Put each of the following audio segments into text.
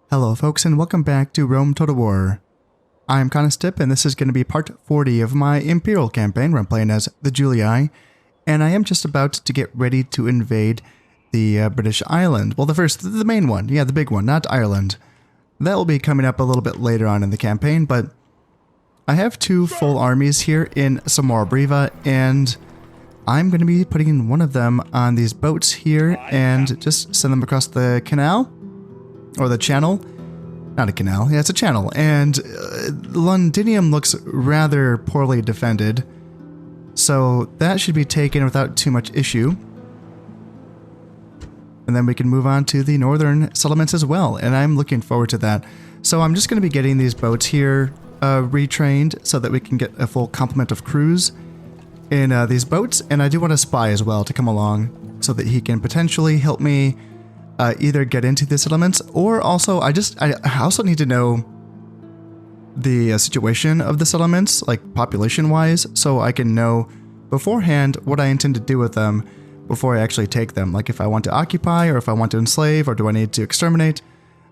Hello folks and welcome back to Rome Total War. I'm Constip and this is going to be part 40 of my Imperial campaign where I'm playing as the Julii, and I am just about to get ready to invade the British island. Well, the main one, yeah, the big one, not Ireland. That will be coming up a little bit later on in the campaign, but I have two full armies here in Samora Briva, and I'm going to be putting one of them on these boats here and just send them across the canal. Or the channel. Not a canal. Yeah, it's a channel. And Londinium looks rather poorly defended. So that should be taken without too much issue. And then we can move on to the northern settlements as well. And I'm looking forward to that. So I'm just going to be getting these boats here retrained so that we can get a full complement of crews in these boats. And I do want a spy as well to come along so that he can potentially help me either get into the settlements, or also I also need to know the situation of the settlements, like population wise, so I can know beforehand what I intend to do with them before I actually take them. Like if I want to occupy, or if I want to enslave, or do I need to exterminate?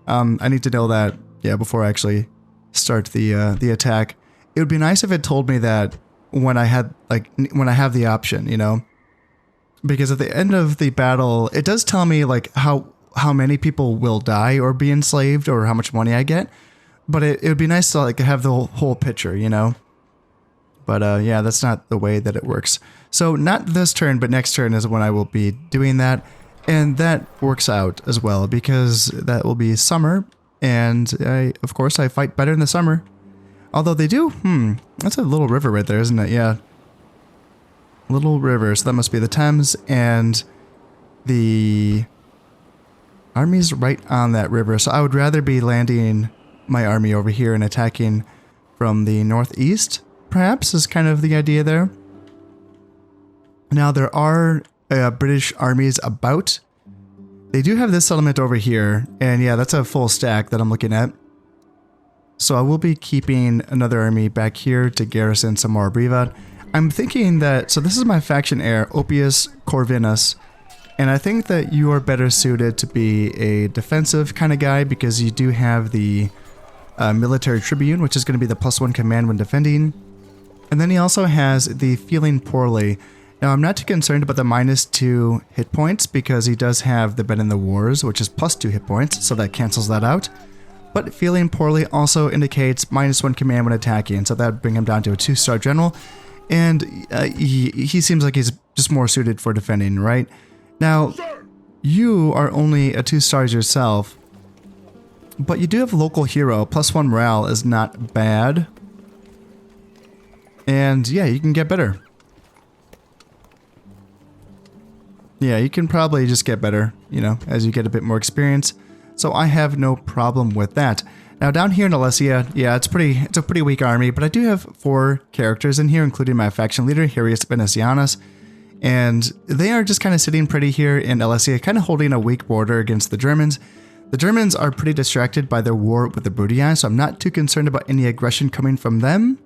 I need to know that, yeah, before I actually start the attack. It would be nice if it told me that when I have the option, you know, because at the end of the battle, it does tell me like how many people will die or be enslaved or how much money I get. But it would be nice to like have the whole picture, you know? But yeah, that's not the way that it works. So not this turn, but next turn is when I will be doing that. And that works out as well because that will be summer. And of course I fight better in the summer. Although they do, that's a little river right there, isn't it? Yeah. Little river, so that must be the Thames, and the army's right on that river, so I would rather be landing my army over here and attacking from the northeast, perhaps, is kind of the idea there. Now, there are British armies about. They do have this settlement over here, and yeah, that's a full stack that I'm looking at. So I will be keeping another army back here to garrison Samora Briva. I'm thinking that, so this is my faction heir, Oppius Corvinus, and I think that you are better suited to be a defensive kind of guy because you do have the military tribune, which is going to be the +1 command when defending. And then he also has the feeling poorly. Now, I'm not too concerned about the -2 hit points because he does have the been in the wars, which is +2 hit points, so that cancels that out. But feeling poorly also indicates -1 command when attacking, so that would bring him down to a 2-star general. And he seems like he's just more suited for defending, right? Now, you are only a 2 stars yourself, but you do have local hero. +1 morale is not bad. And yeah, you can get better. Yeah, you can probably just get better, you know, as you get a bit more experience. So I have no problem with that. Now down here in Alesia, yeah, it's a pretty weak army, but I do have 4 characters in here, including my faction leader, Harius Venetianus, and they are just kind of sitting pretty here in Alesia, kind of holding a weak border against the Germans. The Germans are pretty distracted by their war with the Britannia, so I'm not too concerned about any aggression coming from them.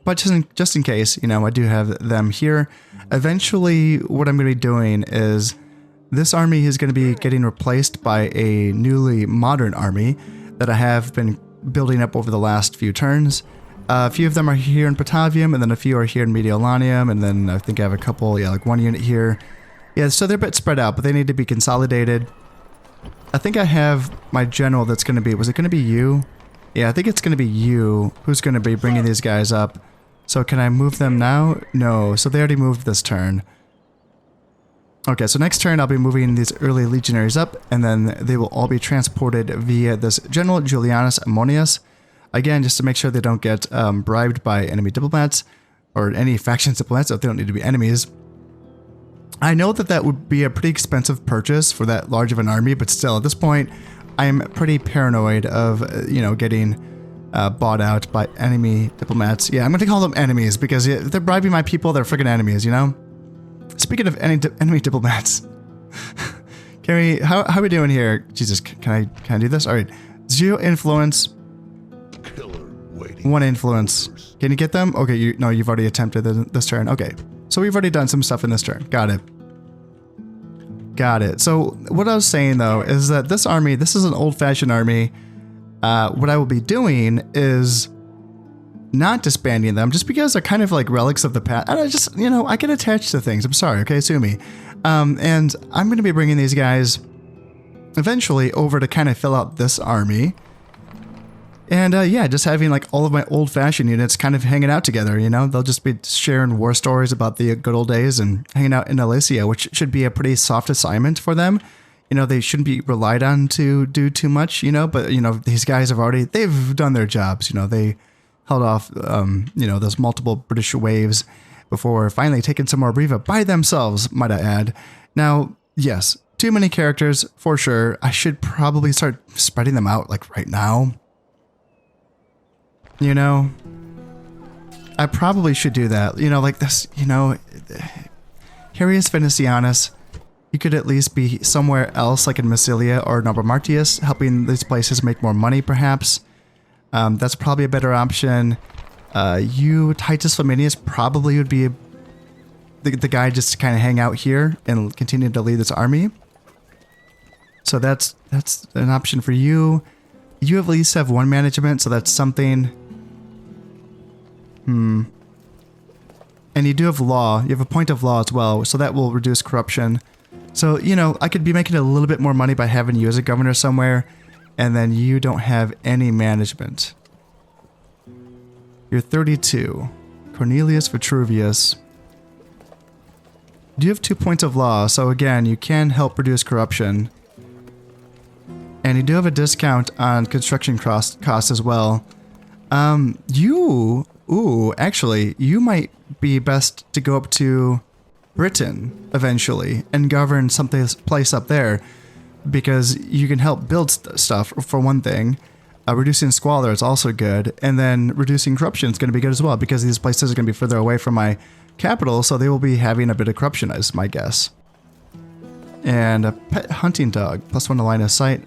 But just in case, you know, I do have them here. Eventually, what I'm going to be doing is this army is going to be getting replaced by a newly modern army that I have been building up over the last few turns. A few of them are here in Batavium, and then a few are here in Mediolanium, and then I think I have a couple, yeah, like 1 unit here. Yeah, so they're a bit spread out, but they need to be consolidated. I think I have my general that's going to be, was it going to be you? Yeah, I think it's going to be you who's going to be bringing these guys up. So can I move them now? No, so they already moved this turn. Okay, so next turn I'll be moving these early legionaries up, and then they will all be transported via this General Julianus Ammonius. Again, just to make sure they don't get bribed by enemy diplomats, or any faction diplomats if they don't need to be enemies. I know that that would be a pretty expensive purchase for that large of an army, but still, at this point, I am pretty paranoid of, you know, getting bought out by enemy diplomats. Yeah, I'm going to call them enemies, because if they're bribing my people, they're freaking enemies, you know? Speaking of enemy diplomats, how are we doing here? Jesus, can I do this? All right, 0 influence, 1 influence. Can you get them? Okay, you've already attempted this turn. Okay, so we've already done some stuff in this turn. Got it. Got it. So what I was saying though is that this army, this is an old-fashioned army. What I will be doing is not disbanding them just because they're kind of like relics of the past. And I just, you know, I get attached to things. I'm sorry. Okay, sue me. And I'm going to be bringing these guys eventually over to kind of fill out this army. And yeah, just having like all of my old-fashioned units kind of hanging out together, you know, they'll just be sharing war stories about the good old days and hanging out in Alicia, which should be a pretty soft assignment for them. You know, they shouldn't be relied on to do too much, you know, but, you know, these guys have already, they've done their jobs, you know, they held off, you know, those multiple British waves before finally taking some more Riva by themselves, might I add. Now, yes, too many characters for sure. I should probably start spreading them out like right now. You know, I probably should do that. You know, like this, you know, Harrius Venetianus, you could at least be somewhere else, like in Massilia or Nova Martius, helping these places make more money, perhaps. That's probably a better option. You, Titus Flaminius, probably would be the guy just to kind of hang out here and continue to lead this army. So that's an option for you. You at least have one management, so that's something. And you do have law. You have a point of law as well, so that will reduce corruption. So, you know, I could be making a little bit more money by having you as a governor somewhere, and then you don't have any management. You're 32. Cornelius Vitruvius. You have 2 points of law, so again, you can help reduce corruption. And you do have a discount on construction costs as well. Actually, you might be best to go up to Britain eventually and govern some place up there, because you can help build stuff for one thing. Reducing squalor is also good, and then reducing corruption is going to be good as well, because these places are going to be further away from my capital, so they will be having a bit of corruption, is my guess. And a pet hunting dog, +1 to line of sight.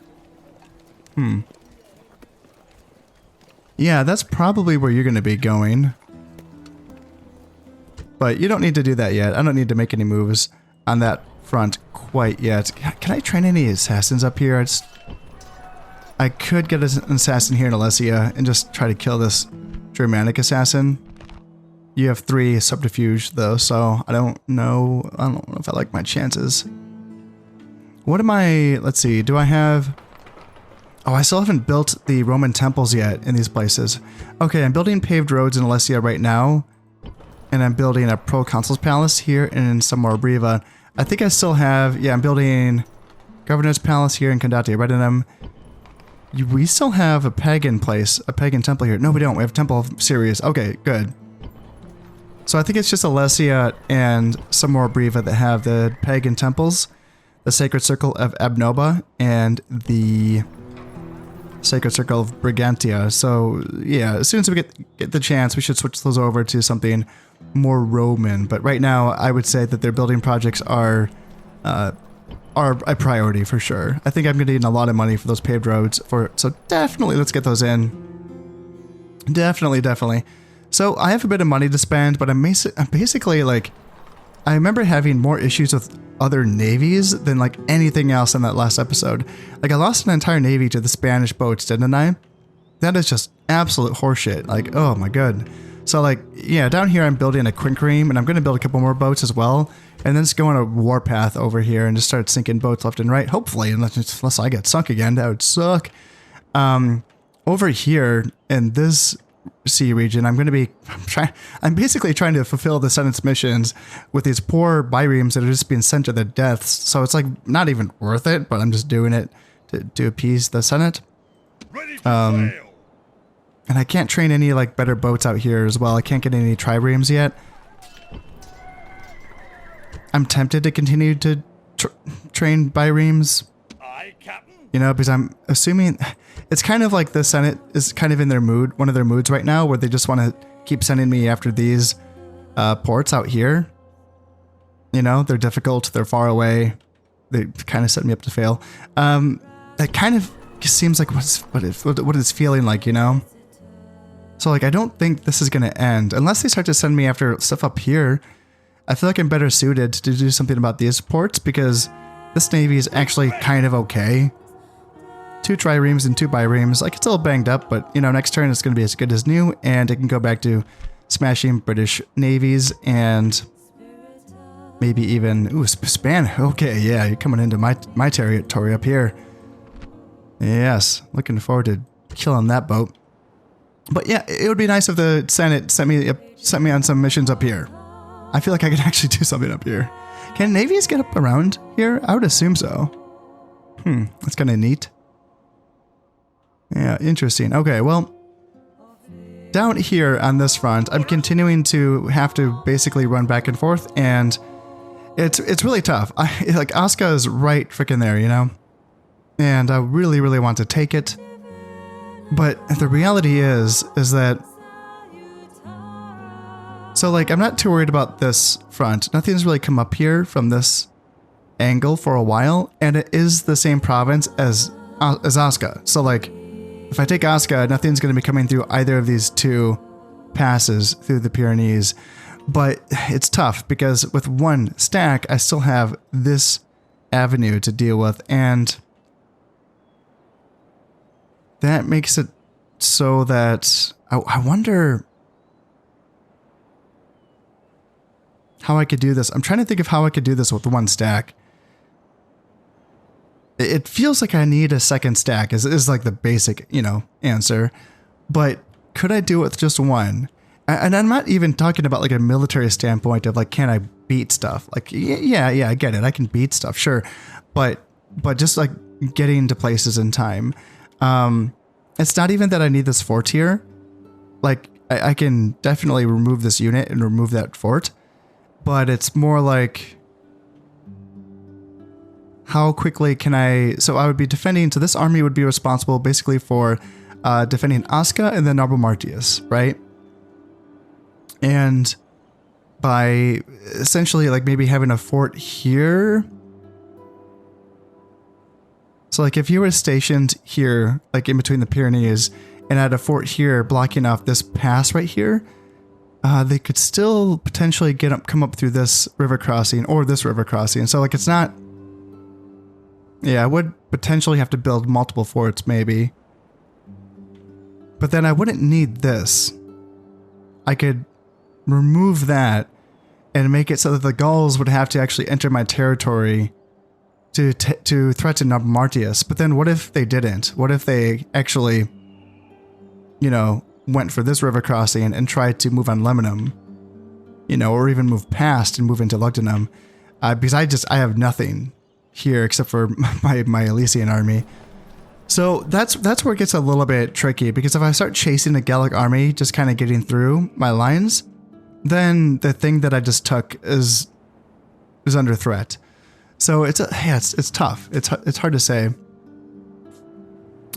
Yeah, that's probably where you're going to be going. But you don't need to do that yet. I don't need to make any moves on that front quite yet. Can I train any assassins up here? I could get an assassin here in Alessia and just try to kill this Germanic assassin. You have 3 subterfuge though, so I don't know if I like my chances. What am I, let's see, do I have... Oh, I still haven't built the Roman temples yet in these places. Okay, I'm building paved roads in Alessia right now. And I'm building a proconsul's palace here in some more Briva. I think I still have... Yeah, I'm building Governor's Palace here in Condate Redinum. We still have a pagan place, a pagan temple here. No, we don't. We have Temple of Sirius. Okay, good. So I think it's just Alessia and some more Briva that have the pagan temples. The Sacred Circle of Abnoba and the Sacred Circle of Brigantia. So yeah, as soon as we get the chance, we should switch those over to something more Roman. But right now, I would say that their building projects are a priority for sure. I think I'm going to need a lot of money for those paved roads. So definitely, let's get those in. Definitely. So I have a bit of money to spend, but I'm basically like, I remember having more issues with other navies than like anything else in that last episode. Like I lost an entire navy to the Spanish boats, didn't I? That is just absolute horseshit. Like, oh my god. So like, yeah, down here I'm building a quinquereme, and I'm going to build a couple more boats as well. And then just go on a warpath over here and just start sinking boats left and right. Hopefully, unless I get sunk again, that would suck. Over here in this sea region, I'm basically trying to fulfill the Senate's missions with these poor biremes that are just being sent to their deaths. So it's like not even worth it, but I'm just doing it to appease the Senate. Ready for sail. And I can't train any like better boats out here as well. I can't get any triremes yet. I'm tempted to continue to train biremes. Aye, Captain. You know, because I'm assuming it's kind of like the Senate is kind of in their mood, one of their moods right now, where they just want to keep sending me after these ports out here. You know, they're difficult, they're far away, they kind of set me up to fail. That kind of just seems like what it's feeling like, you know? So like, I don't think this is going to end unless they start to send me after stuff up here. I feel like I'm better suited to do something about these ports because This navy is actually kind of okay. 2 triremes and 2 biremes. Like, it's a little banged up, but, you know, next turn it's going to be as good as new, and it can go back to smashing British navies and maybe even... Ooh, span. Okay, yeah, you're coming into my territory up here. Yes, looking forward to killing that boat. But yeah, it would be nice if the Senate sent me on some missions up here. I feel like I could actually do something up here. Can navies get up around here? I would assume so. That's kind of neat. Yeah, interesting. Okay, well, down here on this front, I'm continuing to have to basically run back and forth, and it's really tough. Like, Asuka is right freaking there, you know? And I really, really want to take it. But the reality is that... So, like, I'm not too worried about this front. Nothing's really come up here from this angle for a while, and it is the same province as Asuka. So, like, if I take Asuka, nothing's going to be coming through either of these 2 passes through the Pyrenees. But it's tough because with 1 stack, I still have this avenue to deal with, and that makes it so that I wonder how I could do this. I'm trying to think of how I could do this with 1 stack. It feels like I need a 2nd stack is like the basic, you know, answer. But could I do it with just 1? And I'm not even talking about like a military standpoint of like, can I beat stuff? Like, yeah, I get it. I can beat stuff, sure. But just like getting to places in time. It's not even that I need this fort here. Like, I can definitely remove this unit and remove that fort. But it's more like... How quickly can I... So I would be defending... So this army would be responsible basically for defending Asuka and then Naval Martius, right? And by essentially like maybe having a fort here... So like if you were stationed here, like in between the Pyrenees, and had a fort here blocking off this pass right here, they could still potentially come up through this river crossing or this river crossing. So like it's not... Yeah, I would potentially have to build multiple forts, maybe. But then I wouldn't need this. I could remove that and make it so that the Gauls would have to actually enter my territory to threaten Naval Martius. But then what if they didn't? What if they actually, you know, went for this river crossing and tried to move on Lemanum? You know, or even move past and move into Lugdunum? Because I have nothing here except for my Elysian army. So that's where it gets a little bit tricky, because if I start chasing the Gallic army just kind of getting through my lines, then the thing that I just took is under threat. So it's tough. It's hard to say.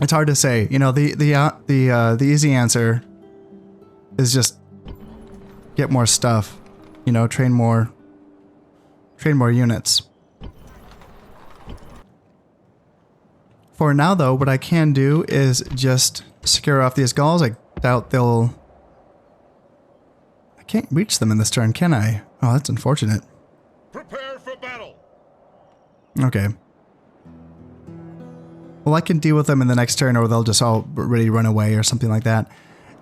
It's hard to say. You know, the easy answer is just get more stuff. You know, train more units. For now, though, what I can do is just secure off these Gauls. I doubt they'll... I can't reach them in this turn, can I? Oh, that's unfortunate. Prepare for battle. Okay. Well, I can deal with them in the next turn, or they'll just already run away or something like that.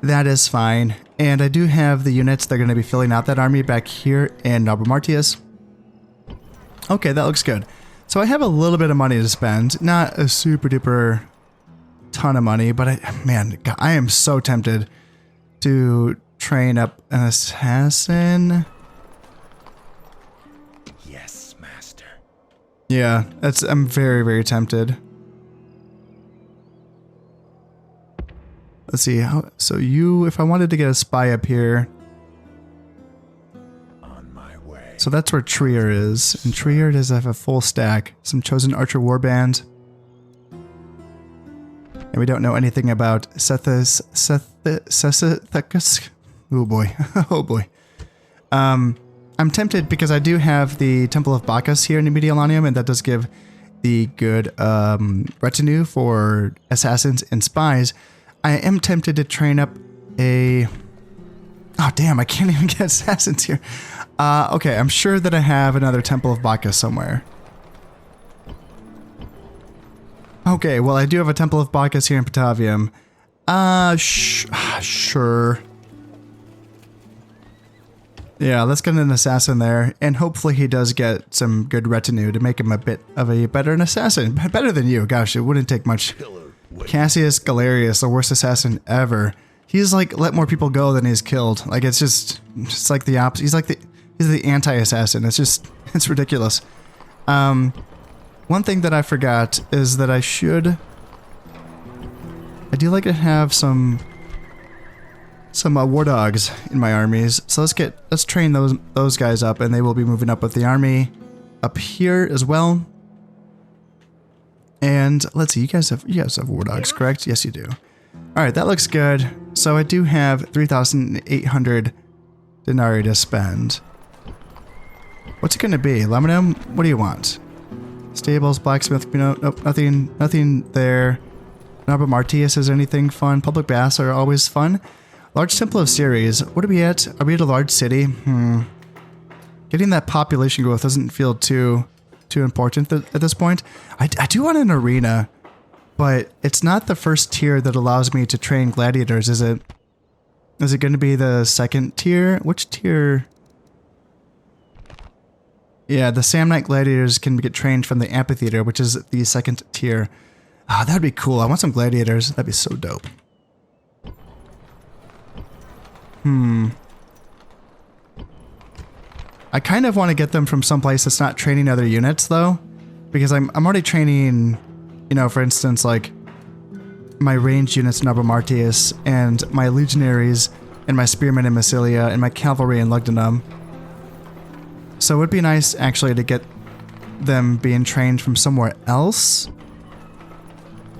That is fine. And I do have the units that are going to be filling out that army back here in Naval Martius. Okay, that looks good. So I have a little bit of money to spend. Not a super duper ton of money, but I am so tempted to train up an assassin. Yes, master. Yeah, I'm very, very tempted. Let's see, if I wanted to get a spy up here. On my way. So that's where Trier is. And Trier does have a full stack. Some chosen archer warband. And we don't know anything about Sethus. Oh boy. Oh boy. I'm tempted because I do have the Temple of Bacchus here in the Mediolanium, and that does give the good retinue for assassins and spies. I am tempted to train up a... Oh, damn, I can't even get assassins here. Okay, I'm sure that I have another Temple of Bacchus somewhere. Okay, well, I do have a Temple of Bacchus here in Patavium. Sure. Yeah, let's get an assassin there, and hopefully he does get some good retinue to make him a bit of a better assassin. Better than you, gosh, it wouldn't take much. Cassius Galerius, the worst assassin ever. He's like let more people go than he's killed. Like it's just like the opposite. He's the anti-assassin. It's ridiculous. One thing that I forgot is that I do like to have some war dogs in my armies. So let's train those guys up, and they will be moving up with the army up here as well. And let's see, you guys have war dogs, correct? Yes, you do. All right, that looks good. So I do have 3,800 denarii to spend. What's it going to be? Laminum? What do you want? Stables, blacksmith, nope, nothing there. Naba Martius, is anything fun? Public baths are always fun. Large Temple of Ceres. What are we at? Are we at a large city? Getting that population growth doesn't feel too important at this point. I do want an arena, but it's not the first tier that allows me to train gladiators, is it? Is it going to be the second tier? Which tier? Yeah, the Samnite gladiators can get trained from the amphitheater, which is the second tier. Ah, that'd be cool. I want some gladiators. That'd be so dope. I kind of want to get them from someplace that's not training other units, though, because I'm already training, you know, for instance, like my ranged units in Naba Martius, and my legionaries, and my spearmen in Massilia, and my cavalry in Lugdunum. So it would be nice, actually, to get them being trained from somewhere else.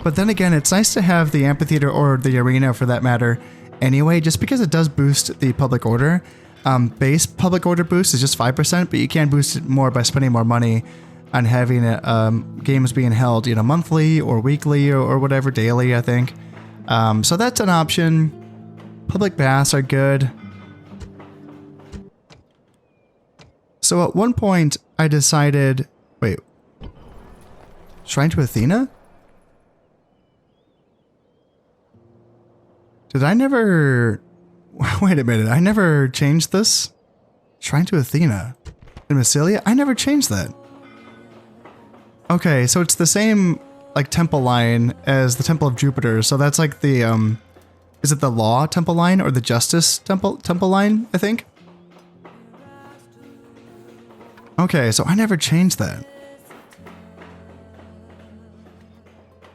But then again, it's nice to have the amphitheater, or the arena for that matter, anyway, just because it does boost the public order. Base public order boost is just 5%, but you can boost it more by spending more money on having games being held, you know, monthly or weekly or whatever, daily, I think. So that's an option. Public baths are good. So at one point, I decided... Wait. Shrine to Athena? Did I never... Wait a minute, I never changed this? Shrine to Athena. In Massilia? I never changed that. Okay, so it's the same, like, temple line as the Temple of Jupiter. So that's like the, is it the Law temple line or the Justice temple line, I think? Okay, so I never changed that.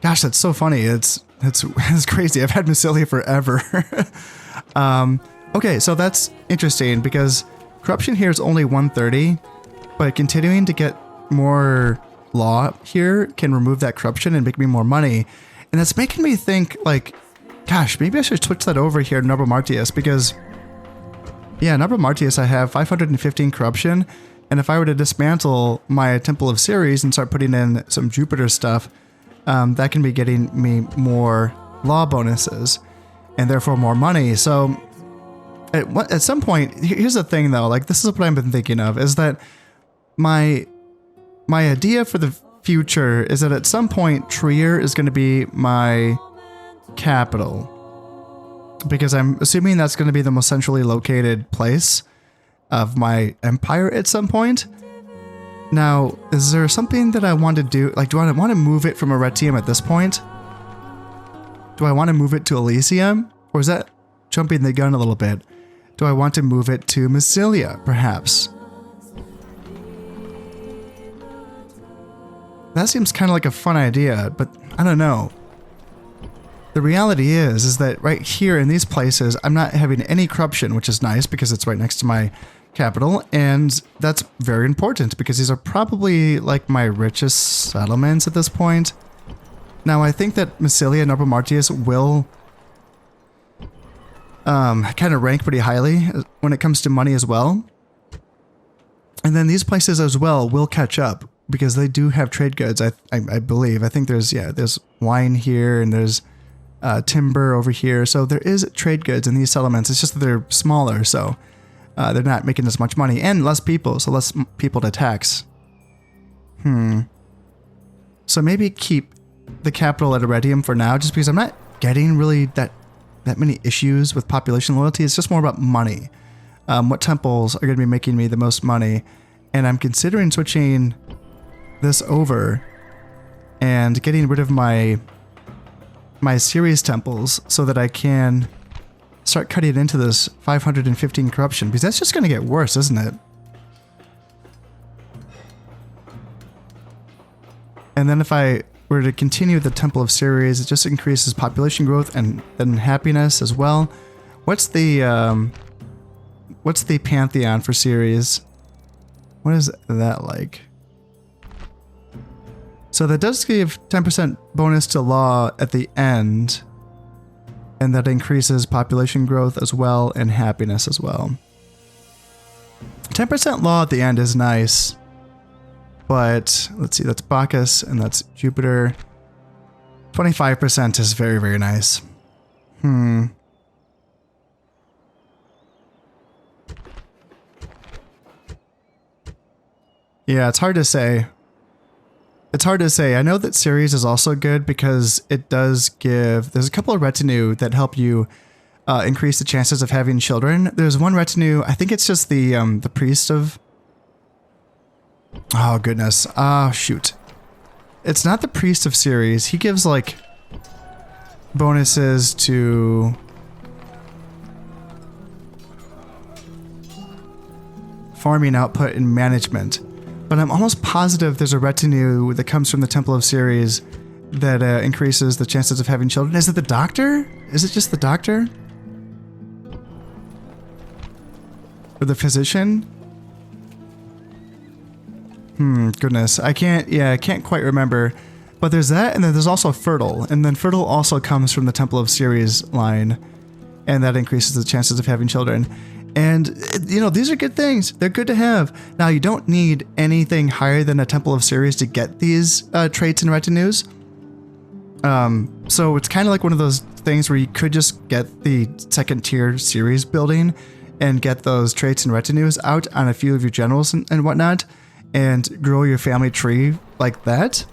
Gosh, that's so funny. It's crazy. I've had Massilia forever. Okay, so that's interesting because corruption here is only 130, but continuing to get more law here can remove that corruption and make me more money. And that's making me think, like, gosh, maybe I should switch that over here to Naba Martius because, yeah, Naba Martius I have 515 corruption, and if I were to dismantle my Temple of Ceres and start putting in some Jupiter stuff, that can be getting me more law bonuses and therefore more money. So at some point, here's the thing though, like this is what I've been thinking of, is that my idea for the future is that at some point Trier is going to be my capital, because I'm assuming that's going to be the most centrally located place of my empire at some point. Now, is there something that I want to do? Like, do I want to move it from Arretium at this point? Do I want to move it to Elysium? Or is that jumping the gun a little bit? Do I want to move it to Massilia, perhaps? That seems kind of like a fun idea, but I don't know. The reality is that right here in these places, I'm not having any corruption, which is nice because it's right next to my capital, and that's very important because these are probably like my richest settlements at this point. Now, I think that Massilia and Naba Martius will kind of rank pretty highly when it comes to money as well. And then these places as well will catch up because they do have trade goods, I believe. I think there's wine here and there's timber over here. So there is trade goods in these settlements. It's just that they're smaller, so they're not making as much money, and less people, so less people to tax. So maybe keep the capital at Iridium for now, just because I'm not getting really that many issues with population loyalty. It's just more about money. What temples are going to be making me the most money? And I'm considering switching this over and getting rid of my series temples so that I can start cutting into this 515 corruption, because that's just going to get worse, isn't it? And then if I were to continue the Temple of Ceres, it just increases population growth and then happiness as well. What's the pantheon for Ceres? What is that like? So that does give 10% bonus to law at the end, and that increases population growth as well and happiness as well. 10% law at the end is nice. But let's see, that's Bacchus and that's Jupiter. 25% is very, very nice. Yeah, it's hard to say. It's hard to say. I know that Ceres is also good because it does give... There's a couple of retinue that help you increase the chances of having children. There's one retinue, I think it's just the priest of... Oh, goodness. Oh, shoot. It's not the priest of Ceres. He gives, like, bonuses to... farming output and management. But I'm almost positive there's a retinue that comes from the Temple of Ceres that increases the chances of having children. Is it the doctor? Is it just the doctor? Or the physician? Goodness. I can't quite remember. But there's that, and then there's also Fertile. And then Fertile also comes from the Temple of Ceres line. And that increases the chances of having children. And, you know, these are good things. They're good to have. Now, you don't need anything higher than a Temple of Ceres to get these traits and retinues. So it's kind of like one of those things where you could just get the second tier Ceres building and get those traits and retinues out on a few of your generals and whatnot, and grow your family tree like that.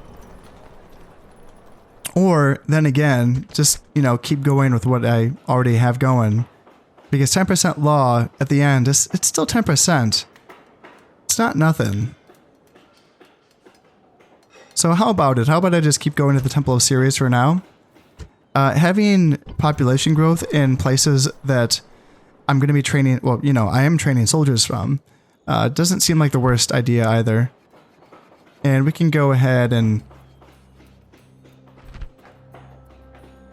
Or, then again, just, you know, keep going with what I already have going. Because 10% law at the end, it's still 10%. It's not nothing. So how about it? How about I just keep going to the Temple of Ceres for now? Having population growth in places that I'm going to be training, well, you know, I am training soldiers from, doesn't seem like the worst idea either. And we can go ahead and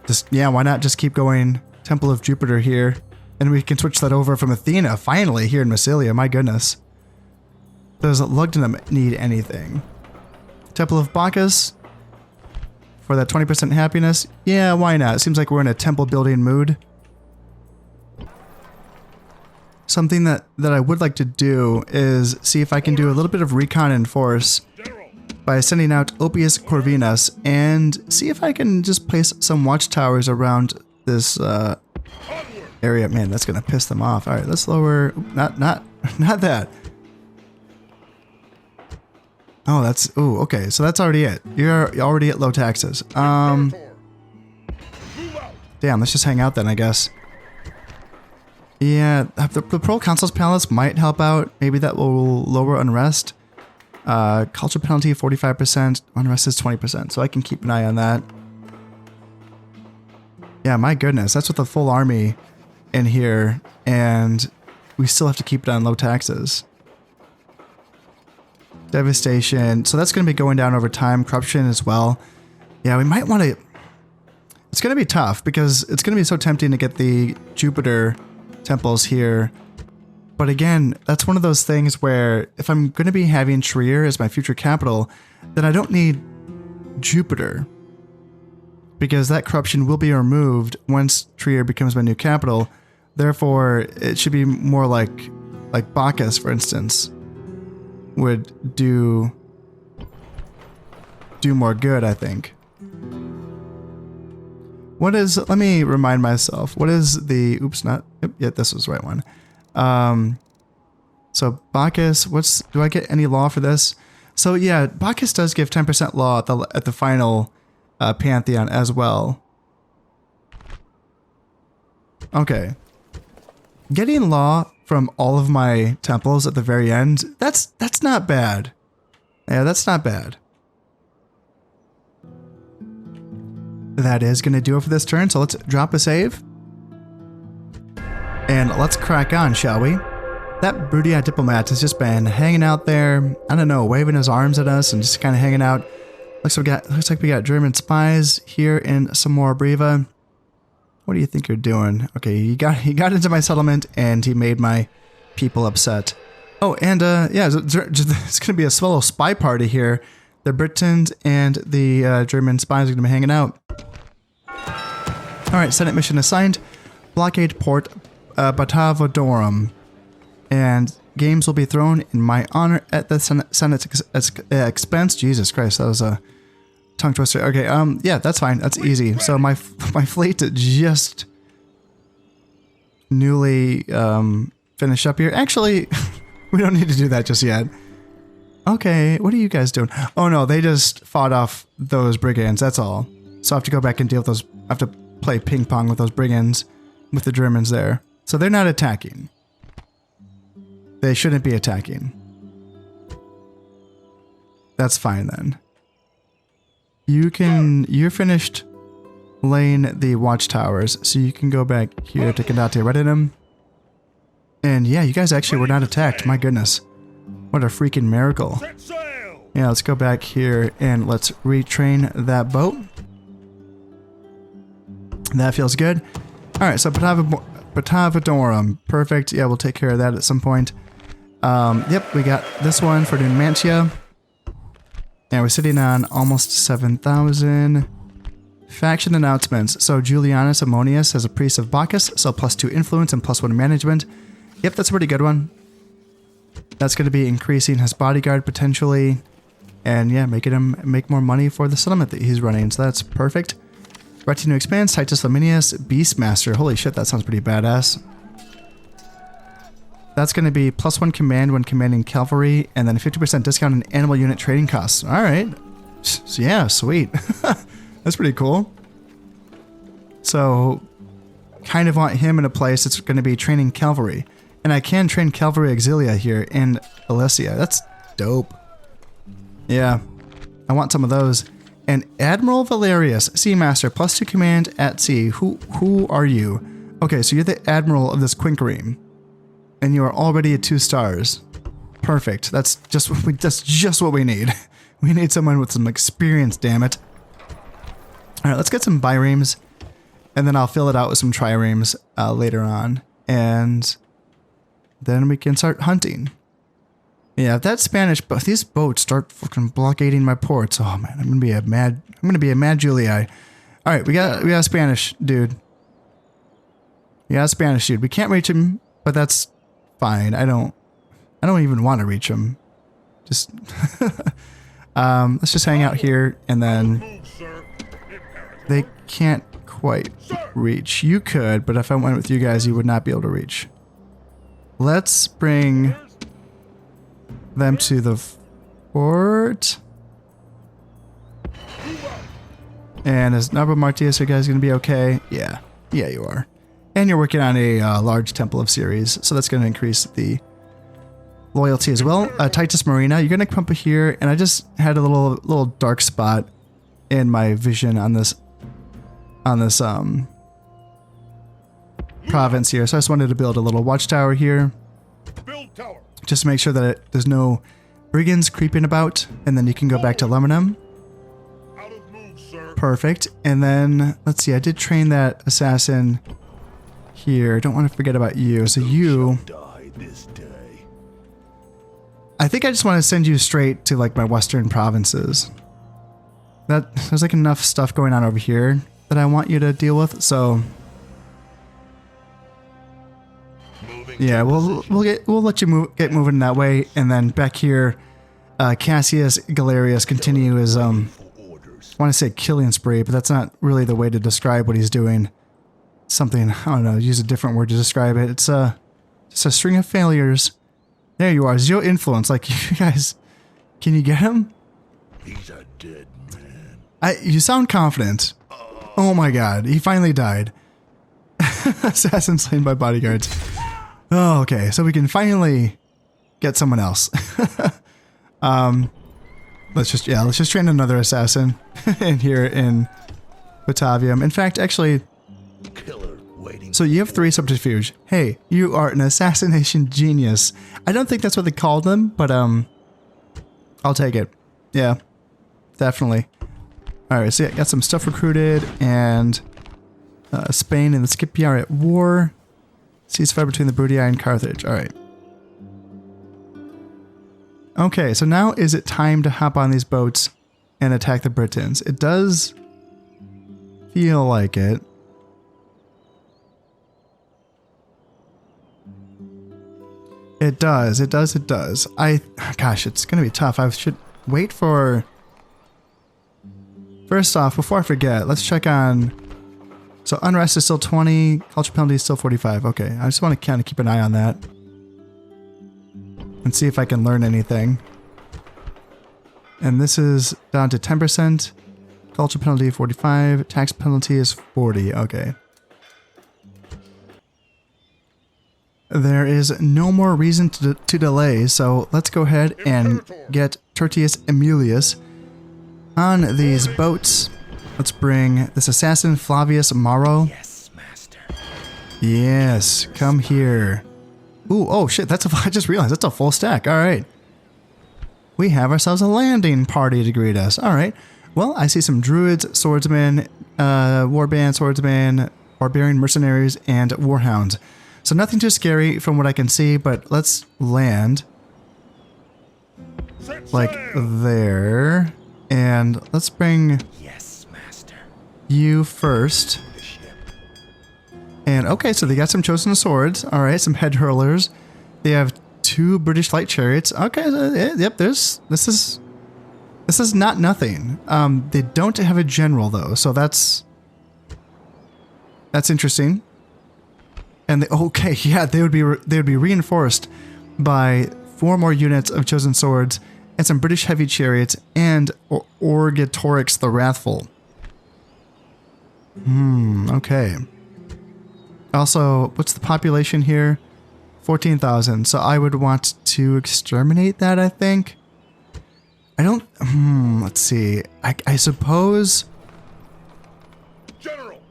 just, yeah, why not just keep going Temple of Jupiter here? And we can switch that over from Athena, finally, here in Massilia. My goodness. Does Lugdunum need anything? Temple of Bacchus. For that 20% happiness. Yeah, why not? It seems like we're in a temple building mood. Something that I would like to do is see if I can do a little bit of recon and force by sending out Oppius Corvinus and see if I can just place some watchtowers around this area. Man, that's gonna piss them off. All right, let's lower. Not that. Oh, that's. Oh, okay. So that's already it. You're already at low taxes. Damn. Let's just hang out then, I guess. Yeah, the Proconsul's Palace might help out. Maybe that will lower unrest. Culture penalty 45%. Unrest is 20%. So I can keep an eye on that. Yeah, my goodness, that's with a full army in here, and we still have to keep it on low taxes. Devastation. So that's going to be going down over time. Corruption as well. Yeah, we might want to... It's going to be tough because it's going to be so tempting to get the Jupiter temples here. But again, that's one of those things where if I'm going to be having Trier as my future capital, then I don't need Jupiter. Because that corruption will be removed once Trier becomes my new capital. Therefore, it should be more like Bacchus, for instance, would do more good, I think. What is, let me remind myself, what is the, oops, not, yeah, this was the right one. So Bacchus, do I get any law for this? So yeah, Bacchus does give 10% law at the final pantheon as well. Okay. Getting law from all of my temples at the very end, that's not bad. Yeah, that's not bad. That is going to do it for this turn, so let's drop a save. And let's crack on, shall we? That Britannia diplomat has just been hanging out there, I don't know, waving his arms at us and just kind of hanging out. Looks like we got German spies here in some more Briva. What do you think you're doing? Okay, he got into my settlement and he made my people upset. Oh, and yeah, it's gonna be a swallow spy party here. The Britons and the German spies are gonna be hanging out. All right, Senate mission assigned. Blockade Port Batavodorum. And games will be thrown in my honor at the Senate's expense. Jesus Christ, that was a tongue twister. Okay, yeah, that's fine. That's easy. So my fleet just newly finished up here. Actually, we don't need to do that just yet. Okay, what are you guys doing? Oh no, they just fought off those brigands. That's all. So I have to go back and deal with those. I have to play ping pong with those brigands, with the Germans there. So they're not attacking. They shouldn't be attacking. That's fine then. You're finished laying the watchtowers, so you can go back here to Condate Redinum. And yeah, you guys actually were not attacked. My goodness. What a freaking miracle. Yeah, let's go back here and let's retrain that boat. That feels good. Alright, so Batavodorum. Perfect. Yeah, we'll take care of that at some point. Yep, we got this one for Numantia. And we're sitting on almost 7,000. Faction announcements. So Julianus Ammonius has a priest of Bacchus, so +2 influence and +1 management. Yep, that's a pretty good one. That's going to be increasing his bodyguard potentially. And yeah, making him make more money for the settlement that he's running. So that's perfect. Retinue expands. Titus Laminius, Beastmaster. Holy shit, that sounds pretty badass. That's going to be +1 command when commanding cavalry, and then a 50% discount in animal unit trading costs. All right. So yeah, sweet. That's pretty cool. So, kind of want him in a place that's going to be training cavalry. And I can train cavalry auxilia here in Alesia. That's dope. Yeah. I want some of those. And Admiral Valerius, Seamaster, +2 command at sea. Who are you? Okay, so you're the Admiral of this Quinquereme. And you are already at 2 stars. Perfect. That's just what we need. We need someone with some experience, damn it. Alright, let's get some biremes. And then I'll fill it out with some triremes later on. And then we can start hunting. Yeah, if that Spanish, but these boats start fucking blockading my ports. Oh man, I'm gonna be a mad Julii. Alright, we got a Spanish dude. We got a Spanish dude. We can't reach him, but that's fine. I don't even want to reach him. Just let's just hang out here, and then they can't quite reach. You could, but if I went with you guys, you would not be able to reach. Let's bring them to the fort. And is Nabra Martius, you guys gonna be okay? Yeah, you are. And you're working on a large Temple of Ceres, so that's going to increase the loyalty as well. Titus Marina, you're going to come up here, and I just had a little dark spot in my vision on this province here, so I just wanted to build a little watchtower here. Build tower. Just to make sure that there's no brigands creeping about, and then you can go back to Lebanon. Out of move, sir. Perfect. And then, let's see, I did train that assassin here. Don't want to forget about you. So you... Die this day. I think I just want to send you straight to like my western provinces. There's like enough stuff going on over here that I want you to deal with, so... Yeah, we'll let you get moving that way, and then back here, Cassius Galerius continue his I want to say killing spree, but that's not really the way to describe what he's doing. Something, I don't know, use a different word to describe it. It's just a string of failures. There you are, 0 influence. Like, you guys, can you get him? He's a dead man. You sound confident. Oh my god, he finally died. Assassin slain by bodyguards. Oh, okay, so we can finally get someone else. Let's just train another assassin in here in Batavium. In fact, actually, Killer waiting. so you have 3 subterfuge. Hey, you are an assassination genius. I don't think that's what they called them, but I'll take it. Yeah, definitely. All right, so yeah, got some stuff recruited, and Spain and the Scipii are at war. Ceasefire between the Britannia and Carthage. All right. Okay, so now is it time to hop on these boats and attack the Britons? It does feel like it. It does. Gosh, it's going to be tough. I should wait for... First off, before I forget, let's check on... So unrest is still 20, culture penalty is still 45. Okay, I just want to kind of keep an eye on that. And see if I can learn anything. And this is down to 10%. Culture penalty 45. Tax penalty is 40. Okay. There is no more reason to delay, so let's go ahead and get Tertius Aemilius on these boats. Let's bring this assassin Flavius Maro. Yes, master. Yes, come here. Ooh, oh shit, I just realized that's a full stack. All right. We have ourselves a landing party to greet us. All right. Well, I see some druids, swordsmen, warband swordsmen, barbarian mercenaries, and warhounds. So nothing too scary from what I can see, but let's land like there. And let's bring Yes, master. you first. And okay, so they got some chosen swords. All right, some head hurlers. They have 2 British light chariots. Okay, so, yep. This is not nothing. They don't have a general though, so that's interesting. And they would be reinforced by 4 more units of chosen swords and some British heavy chariots and Orgetorix the Wrathful. Okay. Also, what's the population here? 14,000. So I would want to exterminate that, I think. I don't... let's see. I suppose... General.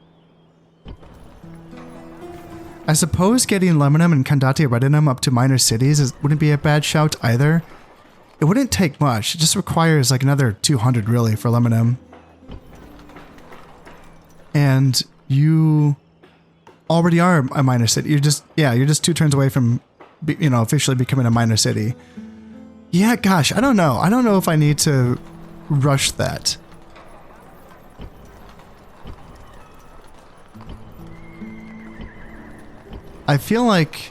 I suppose getting Lemonum and Condati Redinum up to minor cities wouldn't be a bad shout either. It wouldn't take much. It just requires like another 200 really for Lemonum. And you already are a minor city. You're just 2 turns away from, officially becoming a minor city. Yeah, gosh, I don't know. I don't know if I need to rush that. I feel like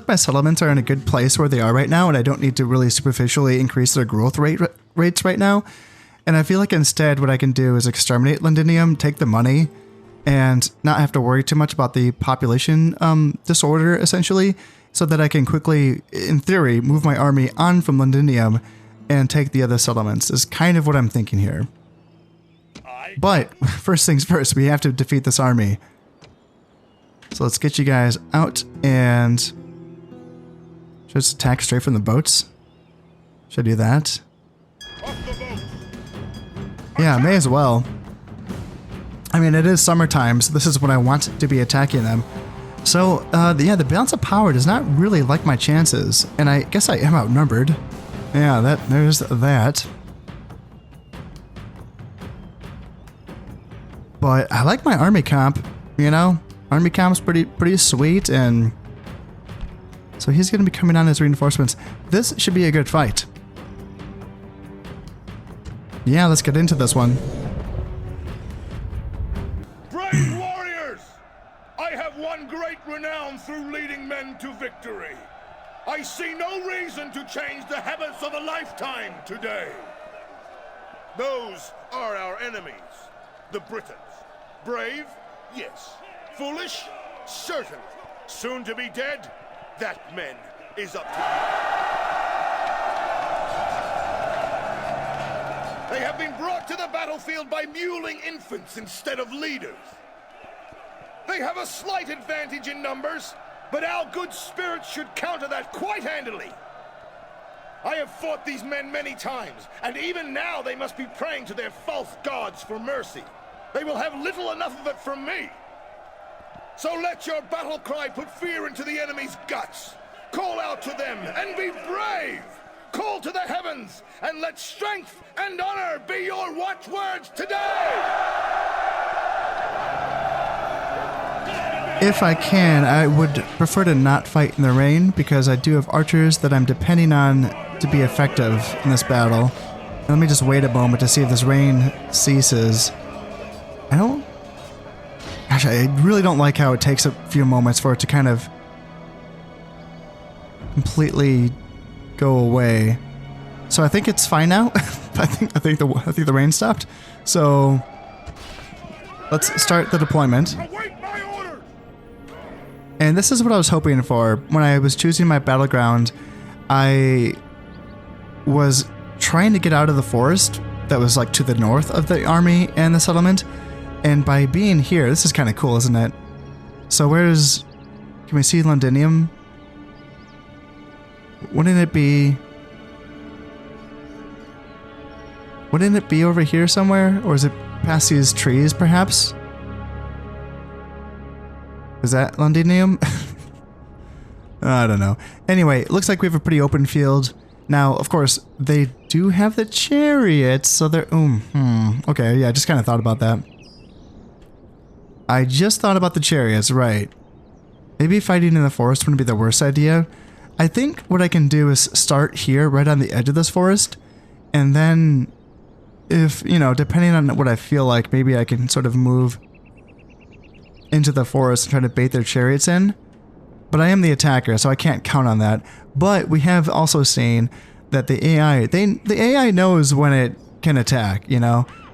my settlements are in a good place where they are right now, and I don't need to really superficially increase their growth rates right now. And I feel like instead what I can do is exterminate Londinium, take the money, and not have to worry too much about the population disorder, essentially, so that I can quickly, in theory, move my army on from Londinium and take the other settlements, is kind of what I'm thinking here. But, first things first, we have to defeat this army. So let's get you guys out and... Should I just attack straight from the boats? Should I do that? Yeah, may as well. I mean, it is summertime, so this is when I want to be attacking them. So, yeah, the balance of power does not really like my chances, and I guess I am outnumbered. Yeah, there's that. But I like my army comp, Army comp's pretty sweet, and so he's going to be coming on as reinforcements. This should be a good fight. Yeah, let's get into this one. Brave warriors! I have won great renown through leading men to victory. I see no reason to change the habits of a lifetime today. Those are our enemies, the Britons. Brave? Yes. Foolish? Certain. Soon to be dead? That, men, is up to you. They have been brought to the battlefield by muling infants instead of leaders. They have a slight advantage in numbers, but our good spirits should counter that quite handily. I have fought these men many times, and even now they must be praying to their false gods for mercy. They will have little enough of it from me. So let your battle cry put fear into the enemy's guts. Call out to them and be brave. Call to the heavens and let strength and honor be your watchwords today. If I can, I would prefer to not fight in the rain because I do have archers that I'm depending on to be effective in this battle. And let me just wait a moment to see if this rain ceases. Gosh, I really don't like how it takes a few moments for it to kind of completely go away. So I think it's fine now. I think the rain stopped. So let's start the deployment. Await my orders. And this is what I was hoping for. When I was choosing my battleground, I was trying to get out of the forest that was like to the north of the army and the settlement. And by being here, this is kind of cool, isn't it? So can we see Londinium? Wouldn't it be over here somewhere? Or is it past these trees, perhaps? Is that Londinium? I don't know. Anyway, it looks like we have a pretty open field. Now, of course, they do have the chariots, so they're... okay, yeah, I just kind of thought about that. I just thought about the chariots, right. Maybe fighting in the forest wouldn't be the worst idea. I think what I can do is start here, right on the edge of this forest, and then, if, depending on what I feel like, maybe I can sort of move into the forest and try to bait their chariots in. But I am the attacker, so I can't count on that. But we have also seen that the AI knows when it can attack,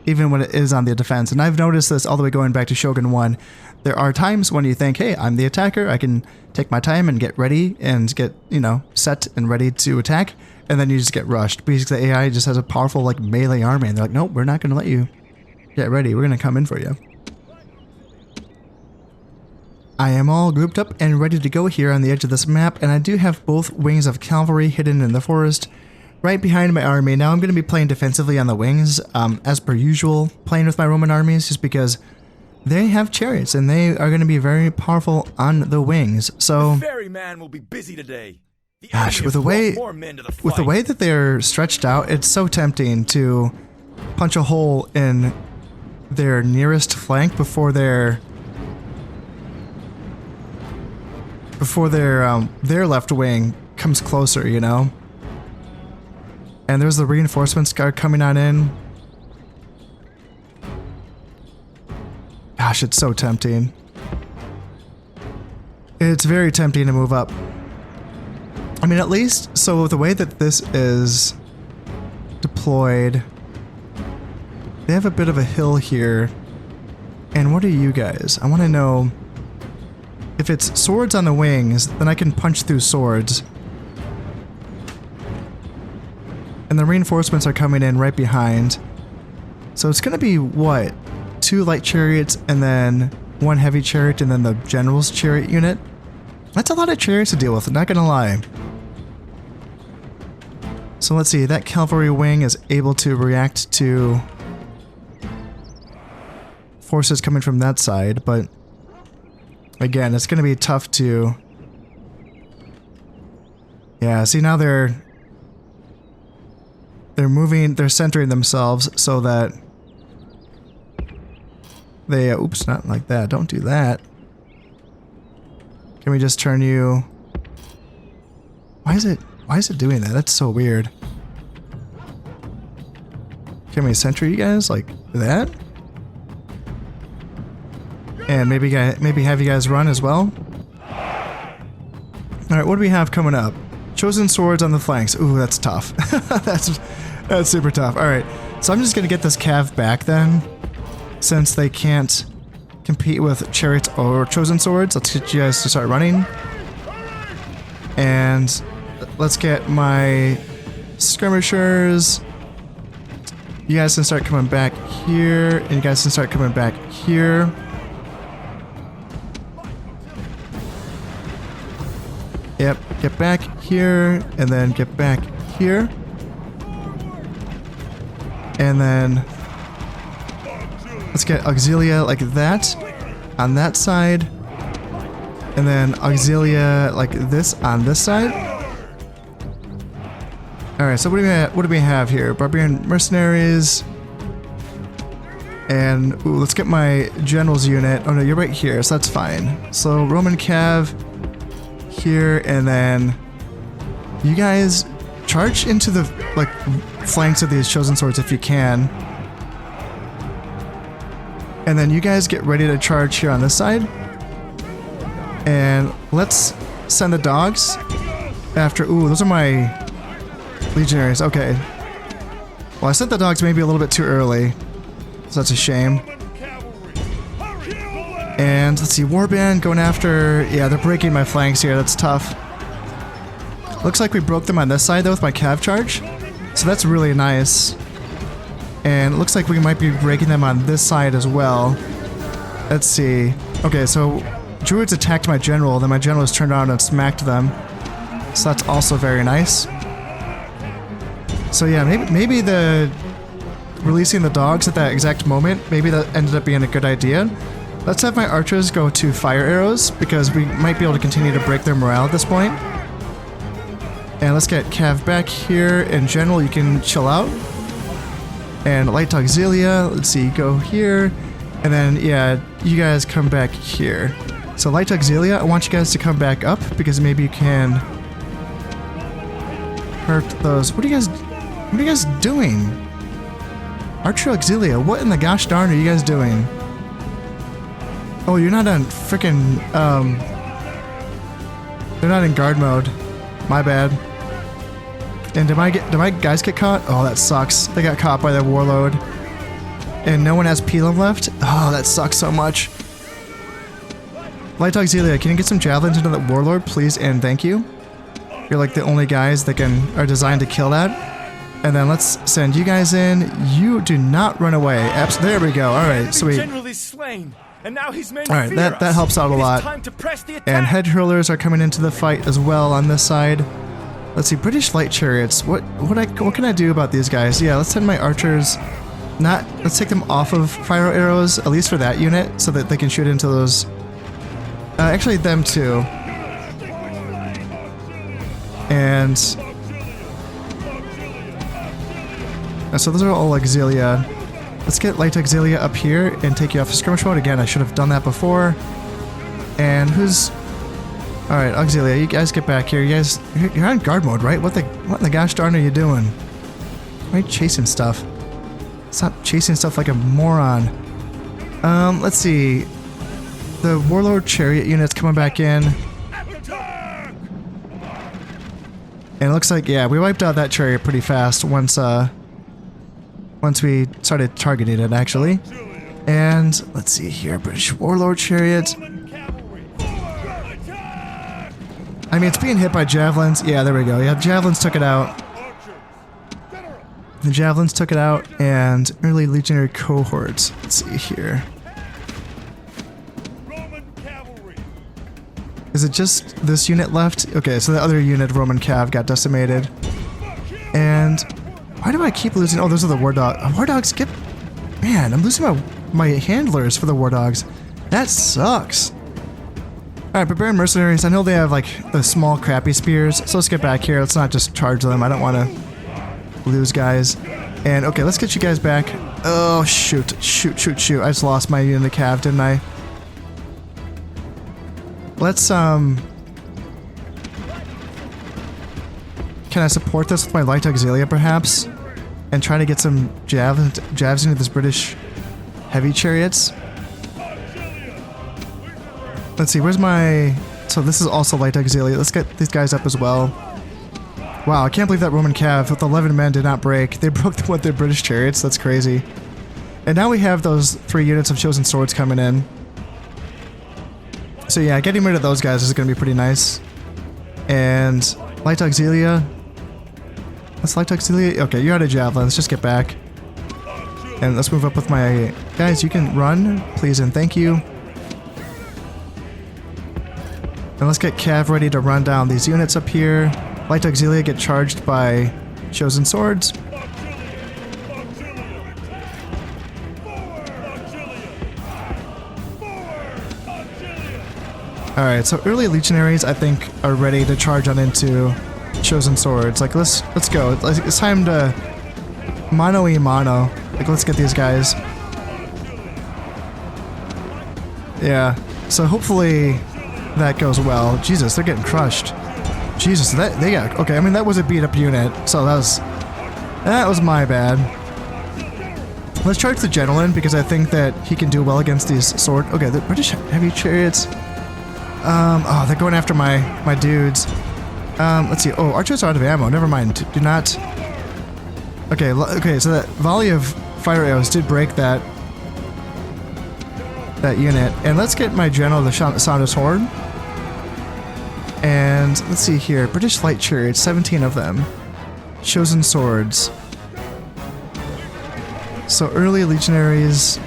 even when it is on the defense. And I've noticed this all the way going back to Shogun 1. There are times when you think, hey, I'm the attacker, I can take my time and get ready and get, set and ready to attack. And then you just get rushed because the AI just has a powerful, melee army. And they're like, nope, we're not going to let you get ready. We're going to come in for you. I am all grouped up and ready to go here on the edge of this map. And I do have both wings of cavalry hidden in the forest right behind my army. Now I'm going to be playing defensively on the wings, as per usual, playing with my Roman armies, just because they have chariots and they are going to be very powerful on the wings. So, the ferryman will be busy today. Gosh, with the way that they're stretched out, it's so tempting to punch a hole in their nearest flank before their left wing comes closer, And there's the reinforcements coming on in. Gosh, it's so tempting. It's very tempting to move up. I mean, at least, so the way that this is deployed, they have a bit of a hill here. And what are you guys? I want to know, if it's swords on the wings, then I can punch through swords. And the reinforcements are coming in right behind. So it's going to be, what? 2 light chariots and then 1 heavy chariot and then the general's chariot unit? That's a lot of chariots to deal with, not going to lie. So let's see, that cavalry wing is able to react to forces coming from that side, but again, it's going to be tough to... Yeah, see now they're moving, they're centering themselves so that they, oops, not like that, don't do that. Can we just turn you... Why is it doing that? That's so weird. Can we center you guys like that? And maybe have you guys run as well? Alright, what do we have coming up? Chosen swords on the flanks. Ooh, that's tough. That's super tough. Alright, so I'm just gonna get this cav back then. Since they can't compete with chariots or chosen swords, let's get you guys to start running. And let's get my skirmishers you guys can start coming back here, and you guys can start coming back here. Yep, get back here, and then get back here. And then let's get Auxilia like that on that side. And then Auxilia like this on this side. Alright, so what do we have here? Barbarian mercenaries. And ooh, let's get my general's unit. Oh no, you're right here, so that's fine. So Roman Cav here, and then you guys charge into the like flanks of these chosen swords if you can. And then you guys get ready to charge here on this side. And let's send the dogs after. Ooh, those are my legionaries. Okay. Well, I sent the dogs maybe a little bit too early, so that's a shame. And let's see, Warband going after. Yeah, they're breaking my flanks here. That's tough. Looks like we broke them on this side though with my cav charge, so that's really nice. And it looks like we might be breaking them on this side as well. Let's see. Okay, so Druids attacked my general, then my general has turned around and smacked them. So that's also very nice. So yeah, maybe the releasing the dogs at that exact moment, maybe that ended up being a good idea. Let's have my archers go to fire arrows, because we might be able to continue to break their morale at this point. And let's get Cav back here. In general, you can chill out. And Light Auxilia, let's see, go here. And then, yeah, you guys come back here. So Light Auxilia, I want you guys to come back up, because maybe you can hurt those. What are you guys doing? Archer Auxilia, what in the gosh darn are you guys doing? Oh, you're not on frickin', they're not in guard mode. My bad. And did my guys get caught? Oh, that sucks. They got caught by the warlord. And no one has Pelham left? Oh, that sucks so much. Light Auxilia, can you get some javelins into that warlord, please, and thank you? You're like the only guys that are designed to kill that. And then let's send you guys in. You do not run away. There we go. Alright, so we... General is slain, and now his men Alright, fear that us. helps out a It is lot. time to press the attack. And head hurlers are coming into the fight as well on this side. Let's see, British light chariots. What can I do about these guys? Yeah, let's send my archers. Let's take them off of fire arrows, at least for that unit, so that they can shoot into those. Actually, them too. And so those are all Auxilia. Let's get Light Auxilia up here and take you off of skirmish mode. Again, I should have done that before. And who's... Alright, Auxilia, you guys get back here. You're on guard mode, right? What in the gosh darn are you doing? Why are you chasing stuff? Stop chasing stuff like a moron. Let's see. The Warlord Chariot unit's coming back in. And it looks like, yeah, we wiped out that chariot pretty fast once we started targeting it, actually. And let's see here, British Warlord Chariot. I mean, it's being hit by javelins. Yeah, there we go. Yeah, javelins took it out. The javelins took it out, and early legionary cohorts. Let's see here. Is it just this unit left? Okay, so the other unit, Roman Cav, got decimated. And why do I keep losing? Oh, those are the war dogs. War dogs get... Man, I'm losing my handlers for the war dogs. That sucks. Alright, Barbarian Mercenaries. I know they have, like, the small crappy spears, so let's get back here. Let's not just charge them. I don't want to lose guys. And, okay, let's get you guys back. Oh, shoot. Shoot. I just lost my unit of Cav, didn't I? Let's, Can I support this with my Light Auxilia, perhaps? And try to get some jabs into this British heavy chariots? Let's see, where's my... So this is also Light Auxilia. Let's get these guys up as well. Wow, I can't believe that Roman Cav with 11 men did not break. They broke their British chariots. That's crazy. And now we have those 3 units of chosen swords coming in. So yeah, getting rid of those guys is going to be pretty nice. And Light Auxilia. Let's Light Auxilia. Okay, you're out of javelin. Let's just get back. And let's move up with my guys. You can run, please and thank you. And let's get Cav ready to run down these units up here. Light Auxilia get charged by Chosen Swords. Alright, so early Legionaries, I think, are ready to charge on into Chosen Swords. Like, let's go. It's time to mano-y-mano. Like, let's get these guys. Yeah, so hopefully that goes well. Jesus, they're getting crushed. Jesus, they got... Okay, I mean, that was a beat-up unit, so that was my bad. Let's charge the General in, because I think that he can do well against these sword... Okay, the British heavy chariots... oh, they're going after my dudes. Let's see. Oh, archers are out of ammo. Never mind. Do not... Okay, okay, so that volley of fire arrows did break that unit. And let's get my general the sound his horn. And let's see here. British light chariots, 17 of them. Chosen swords. So early legionaries.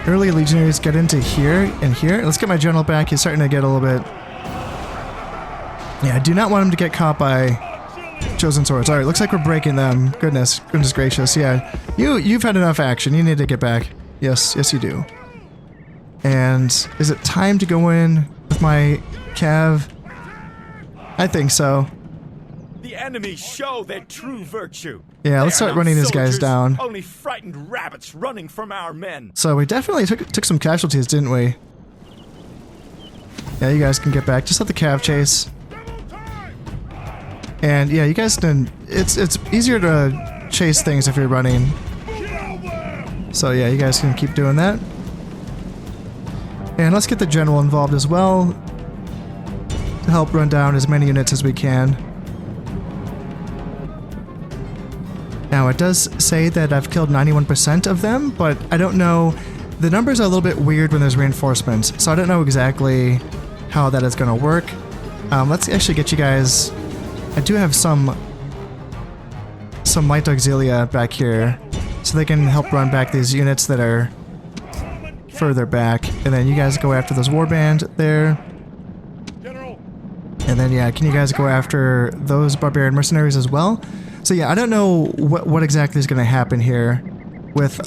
Early legionaries get into here and here. Let's get my general back. He's starting to get a little bit... Yeah, I do not want him to get caught by Chosen Swords. Alright, looks like we're breaking them. Goodness gracious. Yeah, you've had enough action. You need to get back. Yes, you do. And is it time to go in with my Cav? I think so. The enemy show their true virtue. Yeah, let's start running these guys down. Only frightened rabbits running from our men. So we definitely took some casualties, didn't we? Yeah, you guys can get back. Just let the Cav chase. And yeah, you guys can... It's easier to chase things if you're running. So yeah, you guys can keep doing that. And let's get the general involved as well to help run down as many units as we can. Now it does say that I've killed 91% of them, but I don't know. The numbers are a little bit weird when there's reinforcements, so I don't know exactly how that is going to work. Let's actually get you guys... I do have some light auxilia back here, so they can help run back these units that are further back. And then you guys go after this warband there. And then yeah, can you guys go after those barbarian mercenaries as well? So yeah, I don't know what exactly is going to happen here with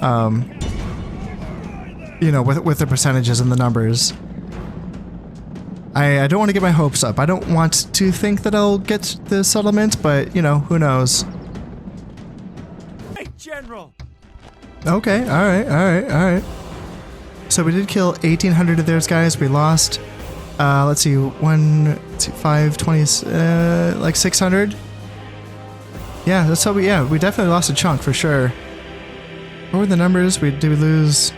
you know, with the percentages and the numbers. I don't want to get my hopes up. I don't want to think that I'll get the settlement, but you know, who knows? Hey, General. Okay, all right. So we did kill 1,800 of theirs, guys. We lost, let's see, 5, 20, like 600. Yeah, that's how we definitely lost a chunk for sure. What were the numbers? Did we lose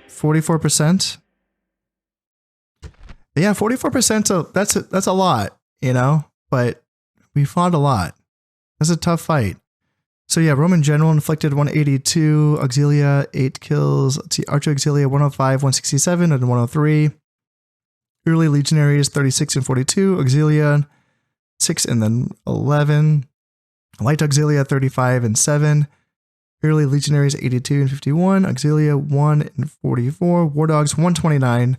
44%? Yeah, 44%, so that's a lot, you know, but we fought a lot. That's a tough fight. So yeah, Roman General inflicted 182, Auxilia 8 kills, let's see, Archer Auxilia 105, 167, and 103. Early Legionaries 36 and 42, Auxilia 6 and then 11. Light Auxilia 35 and 7. Early Legionaries 82 and 51, Auxilia 1 and 44, War Dogs 129.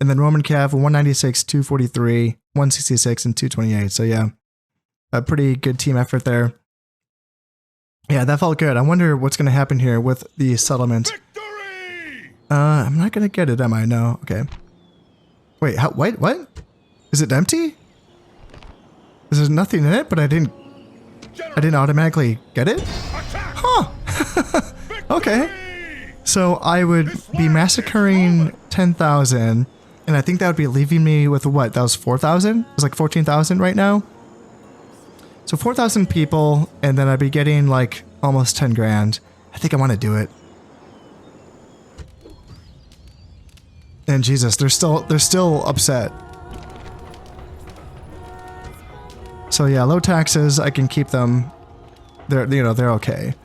And then Roman Cav, 196, 243, 166, and 228. So yeah, a pretty good team effort there. Yeah, that felt good. I wonder what's going to happen here with the settlement. Victory! I'm not going to get it, am I? No. Okay. Wait, wait, what? Is it empty? There's nothing in it, but I didn't automatically get it? Huh. Okay. So I would be massacring 10,000. And I think that would be leaving me with what? That was 4,000? It's like 14,000 right now. So 4,000 people, and then I'd be getting like almost 10 grand. I think I want to do it. And Jesus, they're still upset. So yeah, low taxes, I can keep them. They're okay.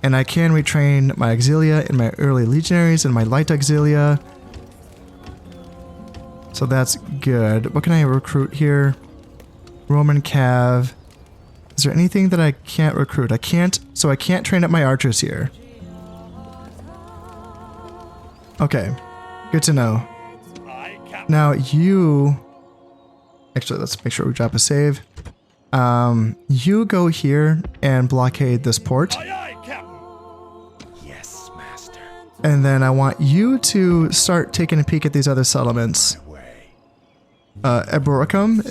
And I can retrain my auxilia and my early legionaries and my light auxilia. So that's good. What can I recruit here? Roman cav. Is there anything that I can't recruit? I can't train up my archers here. Okay, good to know. Now you... Actually, let's make sure we drop a save. You go here and blockade this port. Yes, master. And then I want you to start taking a peek at these other settlements. Eboracum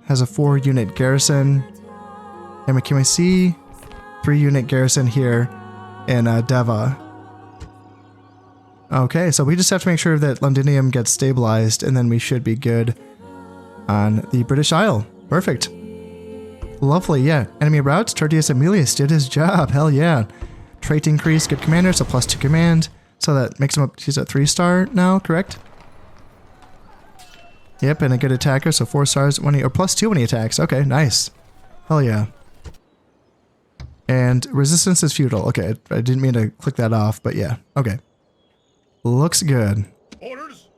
has a 4-unit garrison. And can we see 3-unit garrison here in Deva? Okay, so we just have to make sure that Londinium gets stabilized, and then we should be good on the British Isle. Perfect. Lovely, yeah. Enemy routes, Tertius Aemilius did his job. Hell yeah. Trait increase, good commander, so +2 command. So that makes him up, he's a 3-star now, correct? Yep, and a good attacker, so 4 stars when he, or +2 when he attacks. Okay, nice. Hell yeah. And resistance is futile. Okay, I didn't mean to click that off, but yeah. Okay. Looks good. Orders?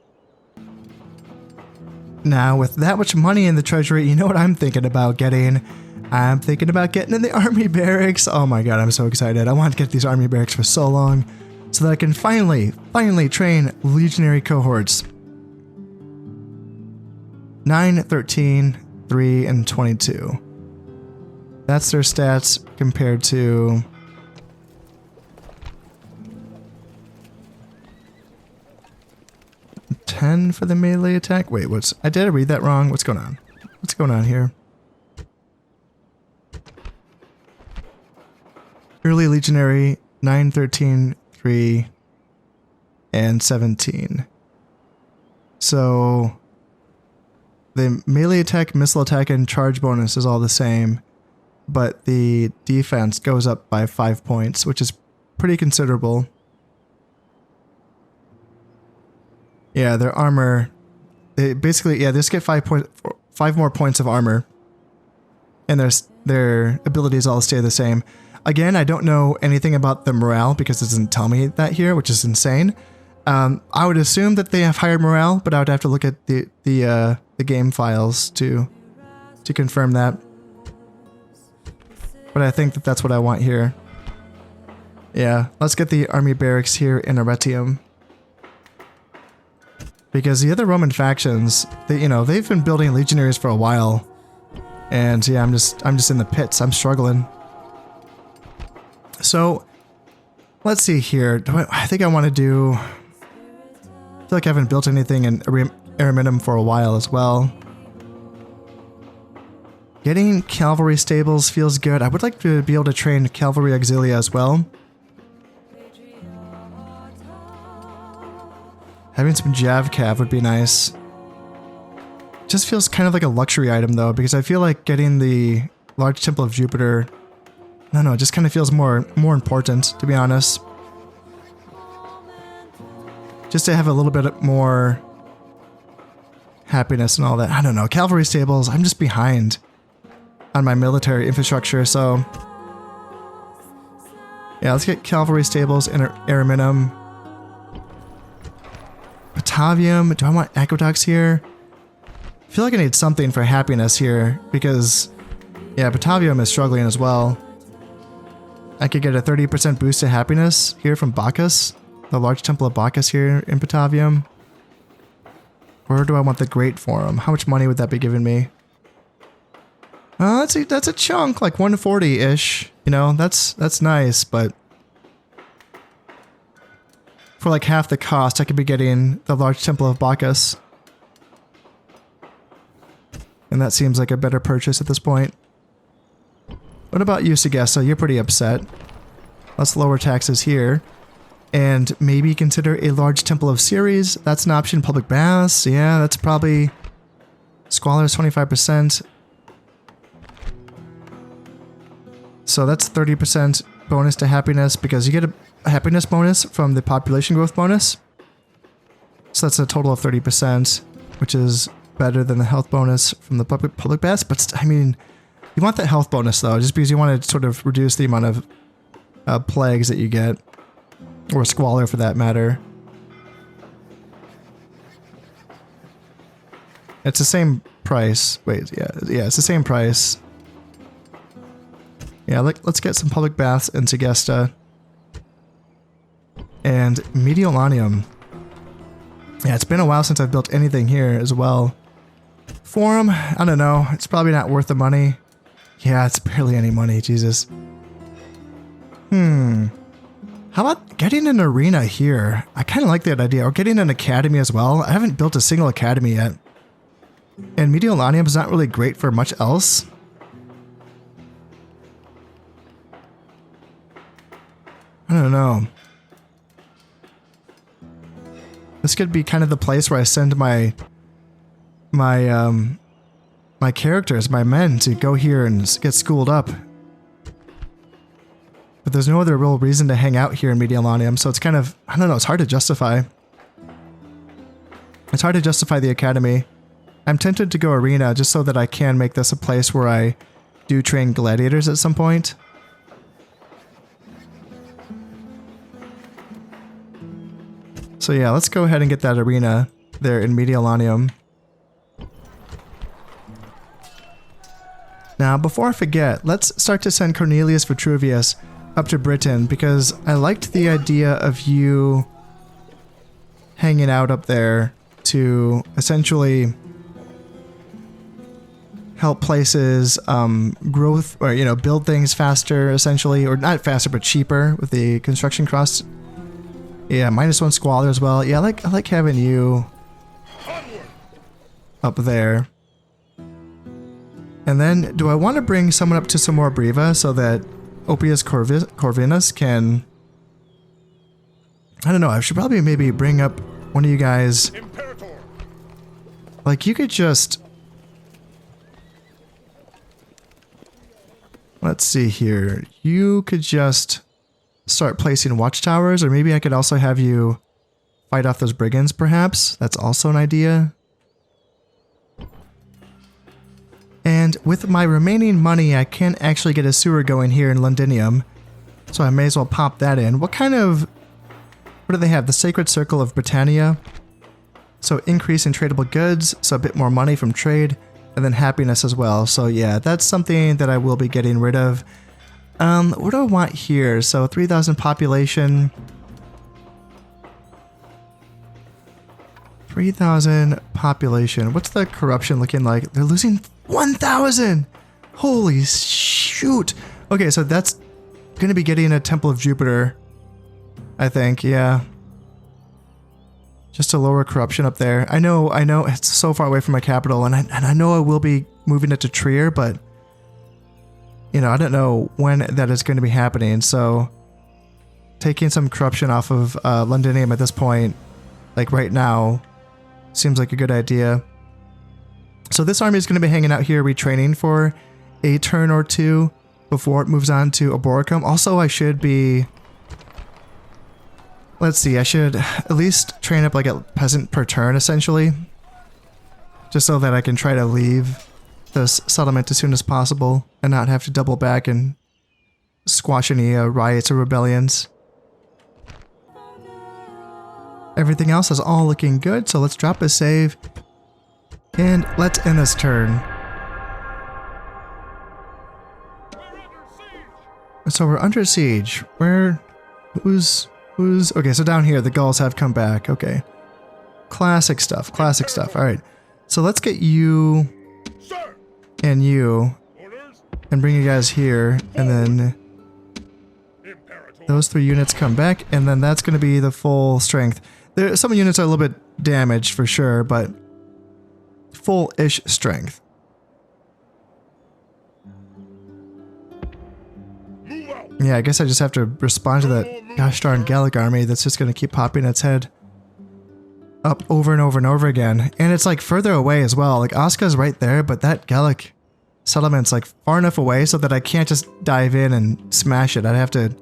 Now, with that much money in the treasury, you know what I'm thinking about getting? I'm thinking about getting in the army barracks. Oh my god, I'm so excited. I want to get these army barracks for so long so that I can finally train legionary cohorts. 9, 13, 3, and 22. That's their stats compared to... 10 for the melee attack? Wait, did I read that wrong? What's going on? What's going on here? Early legionary, 9, 13, 3, and 17. So the melee attack, missile attack, and charge bonus is all the same, but the defense goes up by 5 points, which is pretty considerable. Yeah, their armor, they basically, yeah, they just get 5 more points of armor, and their abilities all stay the same. Again, I don't know anything about the morale because it doesn't tell me that here, which is insane. I would assume that they have higher morale, but I would have to look at the game files to confirm that. But I think that that's what I want here. Yeah, let's get the army barracks here in Arretium. Because the other Roman factions, they've been building legionaries for a while. And yeah, I'm just in the pits. I'm struggling. So, let's see here. I think I want to do... I feel like I haven't built anything in Ariminum for a while as well. Getting cavalry stables feels good. I would like to be able to train cavalry auxilia as well. Having some Jav Cav would be nice. Just feels kind of like a luxury item though, because I feel like getting the large Temple of Jupiter, I don't know, it just kind of feels more important, to be honest. Just to have a little bit more happiness and all that. I don't know, cavalry stables, I'm just behind on my military infrastructure, so... Yeah, let's get cavalry stables in Ariminum. Batavium, do I want aqueducts here? I feel like I need something for happiness here, because, yeah, Batavium is struggling as well. I could get a 30% boost to happiness here from Bacchus, the large temple of Bacchus here in Batavium. Where do I want the Great Forum? How much money would that be giving me? That's a chunk, like 140-ish. You know, that's nice, but for like half the cost, I could be getting the large temple of Bacchus. And that seems like a better purchase at this point. What about you, Sagessa? You're pretty upset. Let's lower taxes here. And maybe consider a large temple of Ceres. That's an option. Public baths. Yeah, that's probably... Squalor is 25%. So that's 30% bonus to happiness because you get a happiness bonus from the population growth bonus. So that's a total of 30%, which is better than the health bonus from the public baths. But I mean, you want that health bonus though, just because you want to sort of reduce the amount of plagues that you get, or squalor for that matter. It's the same price. Wait, yeah, it's the same price. Yeah, let's get some public baths in Segesta. And Mediolanium. Yeah, it's been a while since I've built anything here as well. Forum, I don't know. It's probably not worth the money. Yeah, it's barely any money, Jesus. How about getting an arena here? I kind of like that idea. Or getting an academy as well. I haven't built a single academy yet. And Mediolanium is not really great for much else. I don't know. This could be kind of the place where I send my characters, my men, to go here and get schooled up. But there's no other real reason to hang out here in Mediolanium, so it's kind of, I don't know, it's hard to justify. It's hard to justify the academy. I'm tempted to go arena just so that I can make this a place where I do train gladiators at some point. So yeah, let's go ahead and get that arena there in Mediolanium. Now, before I forget, let's start to send Cornelius Vitruvius up to Britain, because I liked the idea of you hanging out up there to essentially help places growth, or, you know, build things faster, essentially, or not faster, but cheaper with the construction costs. Yeah, -1 squalor as well. Yeah, I like having you up there. And then, do I want to bring someone up to some more Breva so that Oppius Corvinus can... I don't know, I should probably maybe bring up one of you guys. Imperator. Like, you could just... Let's see here. You could just start placing watchtowers, or maybe I could also have you fight off those brigands, perhaps. That's also an idea. And with my remaining money, I can actually get a sewer going here in Londinium. So I may as well pop that in. What do they have? The Sacred Circle of Britannia. So increase in tradable goods, so a bit more money from trade, and then happiness as well. So yeah, that's something that I will be getting rid of. What do I want here? So 3,000 population. 3,000 population. What's the corruption looking like? They're losing 1,000! Holy shoot! Okay, so that's gonna be getting a Temple of Jupiter, I think, yeah. Just to lower corruption up there. I know it's so far away from my capital, and I know I will be moving it to Trier, but you know, I don't know when that is going to be happening, so taking some corruption off of Londinium at this point, like right now, seems like a good idea. So this army is going to be hanging out here retraining for a turn or two before it moves on to Aboricum. Also, I should be... Let's see, I should at least train up like a peasant per turn, essentially. Just so that I can try to leave this settlement as soon as possible and not have to double back and squash any riots or rebellions. Everything else is all looking good, so let's drop a save. And let's end this turn. So we're under siege. Who's... Okay, so down here, the Gauls have come back. Okay. Classic stuff, classic stuff. Alright. So let's get you... and you... and bring you guys here, and then... those 3 units come back, and then that's going to be the full strength. Some units are a little bit damaged for sure, but... full-ish strength. Yeah, I guess I just have to respond to that gosh darn Gallic army that's just going to keep popping its head up over and over and over again. And it's like further away as well. Like Osca's right there, but that Gallic settlement's like far enough away so that I can't just dive in and smash it. I'd have to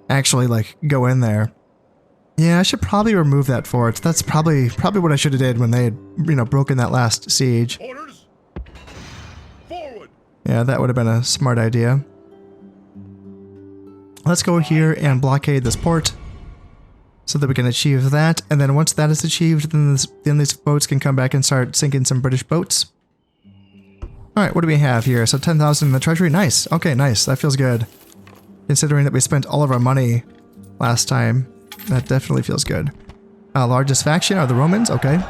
actually like go in there. Yeah, I should probably remove that fort. That's probably what I should have did when they had, you know, broken that last siege. Orders. Forward. Yeah, that would have been a smart idea. Let's go here and blockade this port. so that we can achieve that. And then once that is achieved, then these boats can come back and start sinking some British boats. All right, what do we have here? So 10,000 in the treasury. Nice. Okay, nice. That feels good. Considering that we spent all of our money last time, that definitely feels good. Largest faction are the Romans. Okay.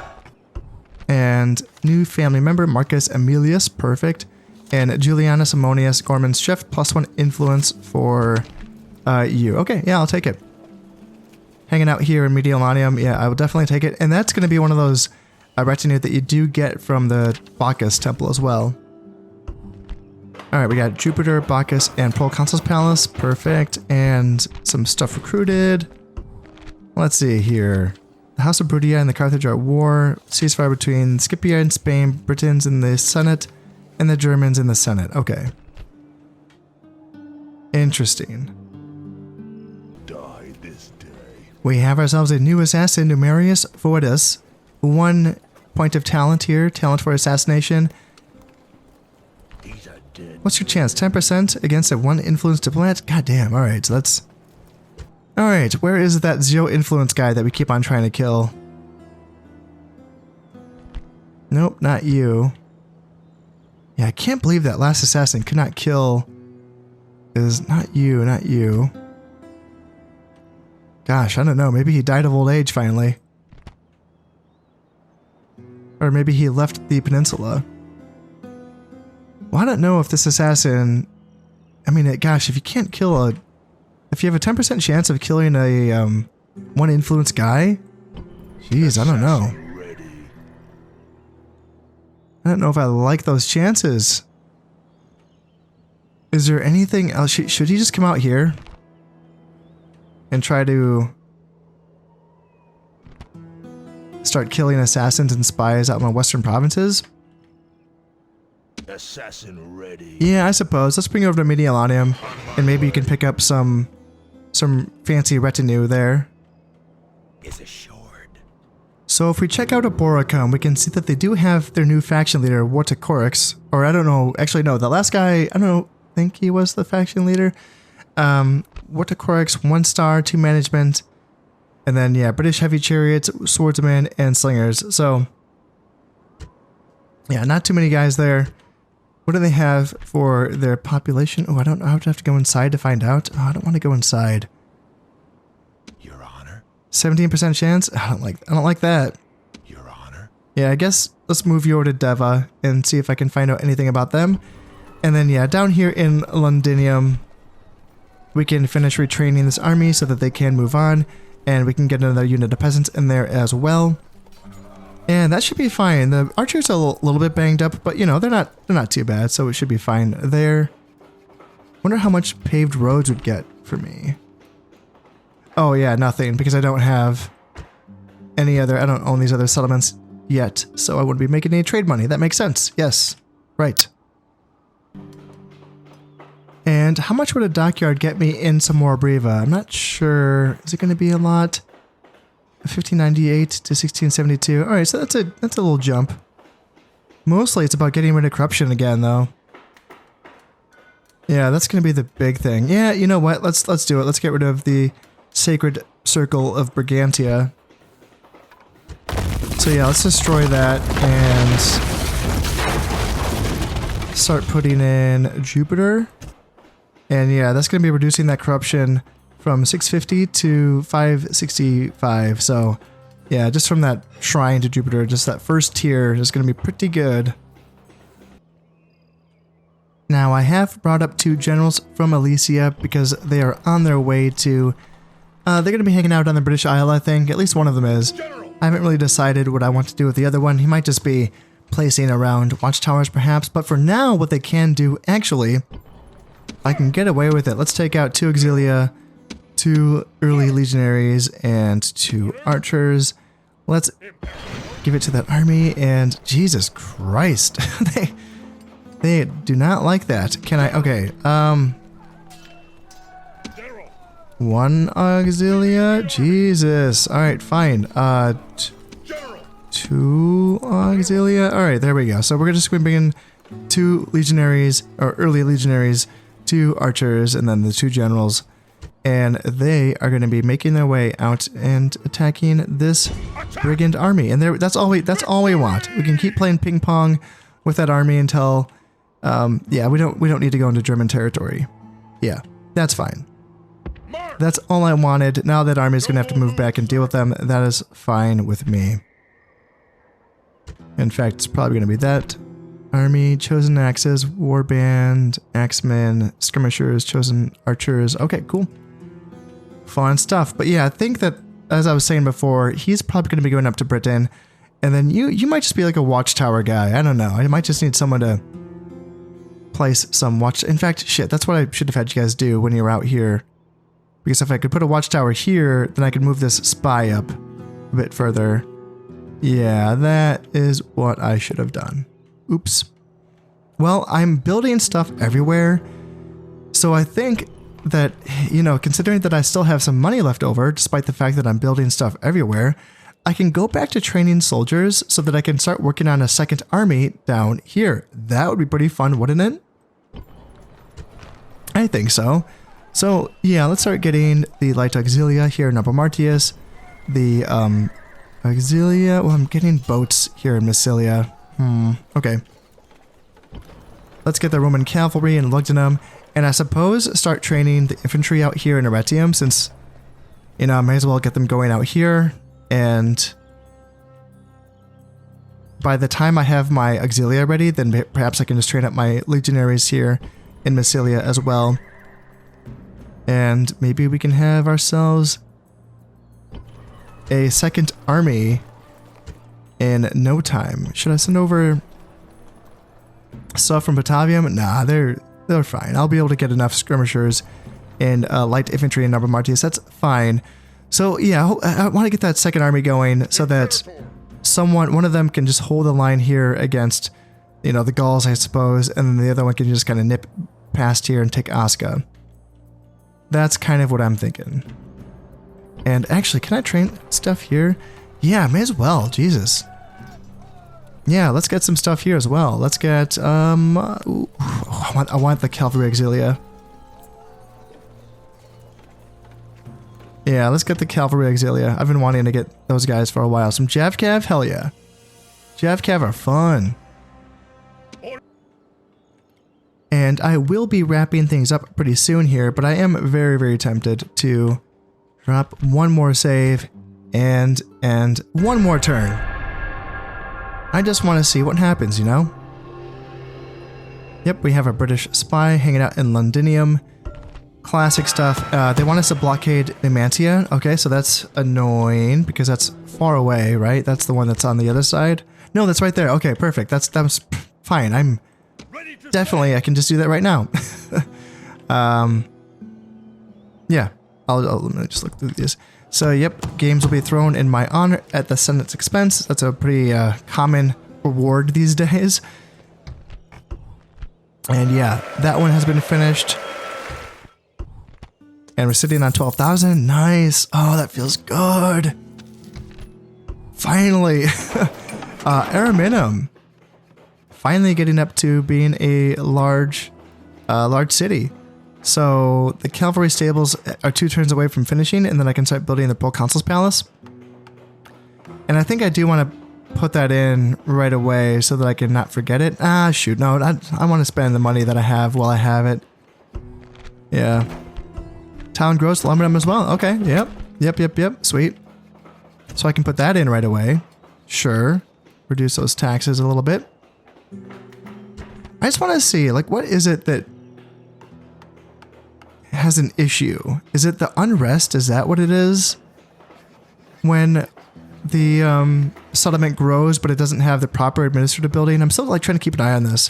And new family member, Marcus Aemilius. Perfect. And Julianus Ammonius, Gorman's chef, +1 influence for you. Okay, yeah, I'll take it. Hanging out here in Mediolanum, yeah, I will definitely take it. And that's going to be one of those retinue that you do get from the Bacchus temple as well. Alright, we got Jupiter, Bacchus, and Proconsul's Palace. Perfect. And some stuff recruited. Let's see here. The House of Brutia and the Carthage are at war. Ceasefire between Scipia and Spain, Britons in the Senate, and the Germans in the Senate. Okay. Interesting. Die this day. We have ourselves a new assassin, Numerius Voidus. 1 point of talent here. Talent for assassination. He's a dead. What's your chance? 10% against a 1 influence diplomat? God damn. Alright, so that's... Alright, where is that 0 influence guy that we keep on trying to kill? Nope, not you. Yeah, I can't believe that last assassin could not kill... Is not you, not you. Gosh, I don't know. Maybe he died of old age finally. Or maybe he left the peninsula. Well, I don't know if this assassin... I mean, gosh, if you can't kill a... If you have a 10% chance of killing a 1 influence guy... Jeez, I don't know. I don't know if I like those chances. Is there anything else? Should he just come out here? And try to... start killing assassins and spies out in the western provinces? Assassin ready. Yeah, I suppose. Let's bring it over to Mediolanum, and maybe you can pick up some fancy retinue there. Is assured. So if we check out Aboracum, we can see that they do have their new faction leader, Wartacorix. Or I don't know, actually no, the last guy, I don't think he was the faction leader. Wartacorix, 1 star, 2 management, and then yeah, British heavy chariots, swordsmen, and slingers. So yeah, not too many guys there. What do they have for their population? Oh, I don't know. I would have to go inside to find out. Oh, I don't want to go inside. Your Honor. 17% chance? I don't like that. Your Honor. Yeah, I guess let's move you over to Deva and see if I can find out anything about them. And then yeah, down here in Londinium, we can finish retraining this army so that they can move on, and we can get another unit of peasants in there as well. And that should be fine. The archers are a little bit banged up, but you know, they're not too bad, so it should be fine there. Wonder how much paved roads would get for me. Oh yeah, nothing, because I don't have any other, I don't own these other settlements yet, so I wouldn't be making any trade money. That makes sense. Yes. Right. And how much would a dockyard get me in some more Breva? I'm not sure. Is it going to be a lot? 1598 to 1672. All right, so that's a little jump. Mostly it's about getting rid of corruption again, though. Yeah, that's going to be the big thing. Yeah, you know what? Let's do it. Let's get rid of the sacred circle of Brigantia. So yeah, let's destroy that and start putting in Jupiter. And yeah, that's going to be reducing that corruption from 650 to 565. So yeah, just from that shrine to Jupiter, just that first tier is going to be pretty good. Now I have brought up 2 generals from Alesia because they are on their way to... they're going to be hanging out on the British Isle, I think. At least one of them is. I haven't really decided what I want to do with the other one. He might just be placing around watchtowers perhaps. But for now, what they can do, actually, I can get away with it. Let's take out 2 auxilia, 2 early legionaries, and 2 archers. Let's give it to that army, and Jesus Christ. They do not like that. Can I? Okay. 1 auxilia? Jesus. Alright, fine. 2 auxilia? Alright, there we go. So we're just going to bring in 2 legionaries, or early legionaries, 2 archers, and then the 2 generals. And they are going to be making their way out and attacking this brigand army. And that's all we want. We can keep playing ping pong with that army until yeah, we don't need to go into German territory. Yeah, that's fine. That's all I wanted. Now that army is going to have to move back and deal with them, that is fine with me. In fact, it's probably going to be that army, chosen axes, warband, axemen, skirmishers, chosen archers. Okay, cool. Fun stuff. But yeah, I think that, as I was saying before, he's probably going to be going up to Britain. And then you might just be like a watchtower guy. I don't know. I might just need someone to place some watch. In fact, shit, that's what I should have had you guys do when you were out here. Because if I could put a watchtower here, then I could move this spy up a bit further. Yeah, that is what I should have done. Oops. Well, I'm building stuff everywhere. So I think that, you know, considering that I still have some money left over, despite the fact that I'm building stuff everywhere, I can go back to training soldiers so that I can start working on a second army down here. That would be pretty fun, wouldn't it? I think so. So, yeah, let's start getting the light auxilia here in Upper Martius. The, auxilia, well, I'm getting boats here in Massilia. Okay. Let's get the Roman cavalry in Lugdunum, and I suppose start training the infantry out here in Arretium, since, you know, I may as well get them going out here, and by the time I have my auxilia ready, then perhaps I can just train up my legionaries here in Massilia as well. And maybe we can have ourselves a second army in no time. Should I send over stuff from Batavium? Nah, they're fine. I'll be able to get enough skirmishers and light infantry in Upper Martius. That's fine. So yeah, I want to get that second army going so that one of them can just hold the line here against, you know, the Gauls, I suppose, and then the other one can just kind of nip past here and take Osca. That's kind of what I'm thinking. And actually, can I train stuff here? Yeah, may as well. Jesus. Yeah, let's get some stuff here as well. Let's get, ooh, I want the cavalry auxilia. Yeah, let's get the cavalry auxilia. I've been wanting to get those guys for a while. Some Javcav? Hell yeah. Javcav are fun. And I will be wrapping things up pretty soon here, but I am very, very tempted to drop one more save and one more turn. I just want to see what happens, you know? Yep, we have a British spy hanging out in Londinium. Classic stuff. They want us to blockade Numantia. Okay, so that's annoying because that's far away, right? That's the one that's on the other side. No, that's right there. Okay, perfect. That's fine. I'm definitely, I can just do that right now. Yeah, let me just look through these. So, yep, games will be thrown in my honor at the Senate's expense. That's a pretty common reward these days. And yeah, that one has been finished. And we're sitting on 12,000. Nice. Oh, that feels good. Finally. Araminum. Finally getting up to being a large city. So the cavalry stables are 2 turns away from finishing, and then I can start building the proconsul's palace. And I think I do want to put that in right away so that I can not forget it. Ah, shoot, no, I want to spend the money that I have while I have it. Yeah. Town gross aluminum as well. Okay, yep, sweet. So I can put that in right away. Sure. Reduce those taxes a little bit. I just want to see, like, what is it that has an issue? Is it the unrest? Is that what it is? When the settlement grows, but it doesn't have the proper administrative building? I'm still, like, trying to keep an eye on this.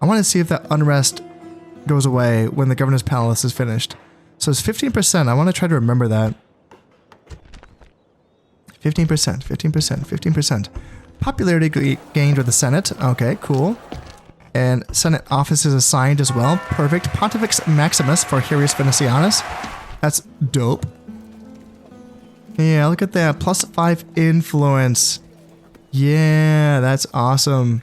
I want to see if that unrest goes away when the governor's palace is finished. So it's 15%. I want to try to remember that. 15%. Popularity gained with the Senate. Okay, cool. And Senate offices assigned as well. Perfect. Pontifex Maximus for Herius Venetianus. That's dope. Yeah, look at that. +5 influence. Yeah, that's awesome.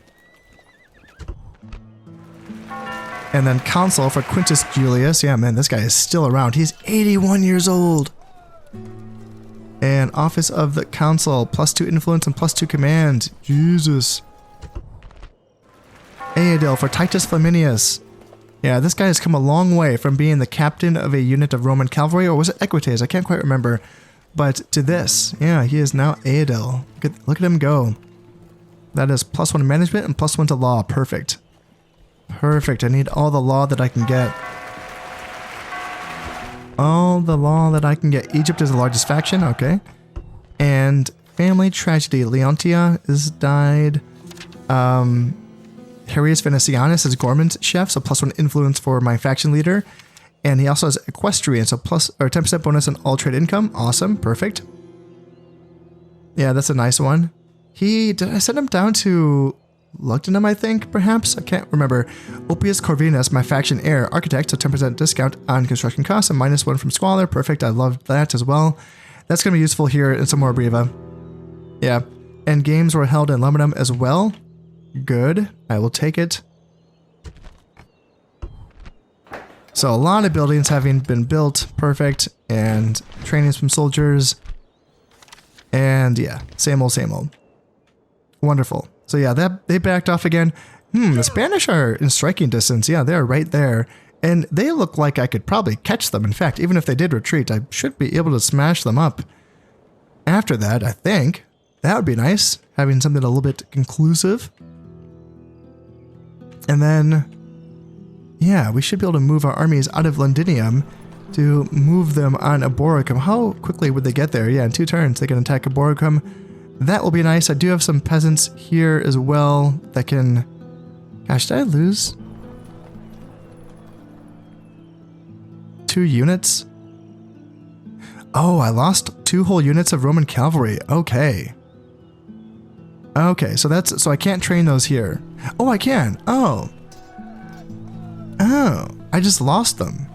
And then consul for Quintus Julius. Yeah, man, this guy is still around. He's 81 years old. And office of the consul, +2 influence and +2 command. Jesus. Aedil for Titus Flaminius. Yeah, this guy has come a long way from being the captain of a unit of Roman cavalry, or was it Equites? I can't quite remember. But to this, yeah, he is now Aedil. Look at him go. That is +1 management and +1 to law. Perfect. Perfect. I need all the law that I can get. All the law that I can get. Egypt is the largest faction. Okay. And family tragedy. Leontia is died. Harius Venetianus is Gorman's chef, so +1 influence for my faction leader. And he also has equestrian, so 10% bonus on all trade income. Awesome. Perfect. Yeah, that's a nice one. Did I send him down to Lugdunum, I think, perhaps? I can't remember. Oppius Corvinus, my faction heir, architect, so 10% discount on construction costs and -1 from Squalor. Perfect, I love that as well. That's going to be useful here in some more Briva. Yeah, and games were held in Luminum as well. Good, I will take it. So a lot of buildings having been built, perfect, and trainings from soldiers. And yeah, same old, same old. Wonderful. So yeah, they backed off again. The Spanish are in striking distance. Yeah, they're right there. And they look like I could probably catch them. In fact, even if they did retreat, I should be able to smash them up. After that, I think. That would be nice, having something a little bit conclusive. And then, yeah, we should be able to move our armies out of Londinium to move them on Aboricum. How quickly would they get there? Yeah, in 2 turns they can attack Aboricum. That will be nice. I do have some peasants here as well that can... Gosh, did I lose 2 units? Oh, I lost 2 whole units of Roman cavalry. Okay. Okay, so I can't train those here. Oh, I can. Oh. Oh, I just lost them.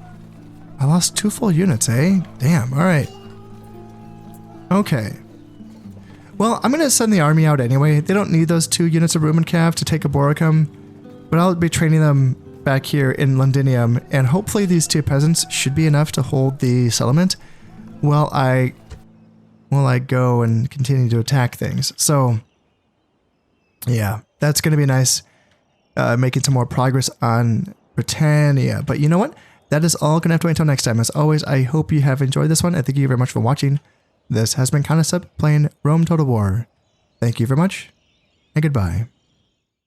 I lost 2 full units, eh? Damn, all right. Okay. Well, I'm going to send the army out anyway. They don't need those 2 units of Roman cav to take Aboricum, but I'll be training them back here in Londinium, and hopefully these 2 peasants should be enough to hold the settlement while I go and continue to attack things. So, yeah, that's going to be nice, making some more progress on Britannia. But you know what? That is all going to have to wait until next time. As always, I hope you have enjoyed this one, and thank you very much for watching. This has been Conasub playing Rome Total War. Thank you very much, and goodbye.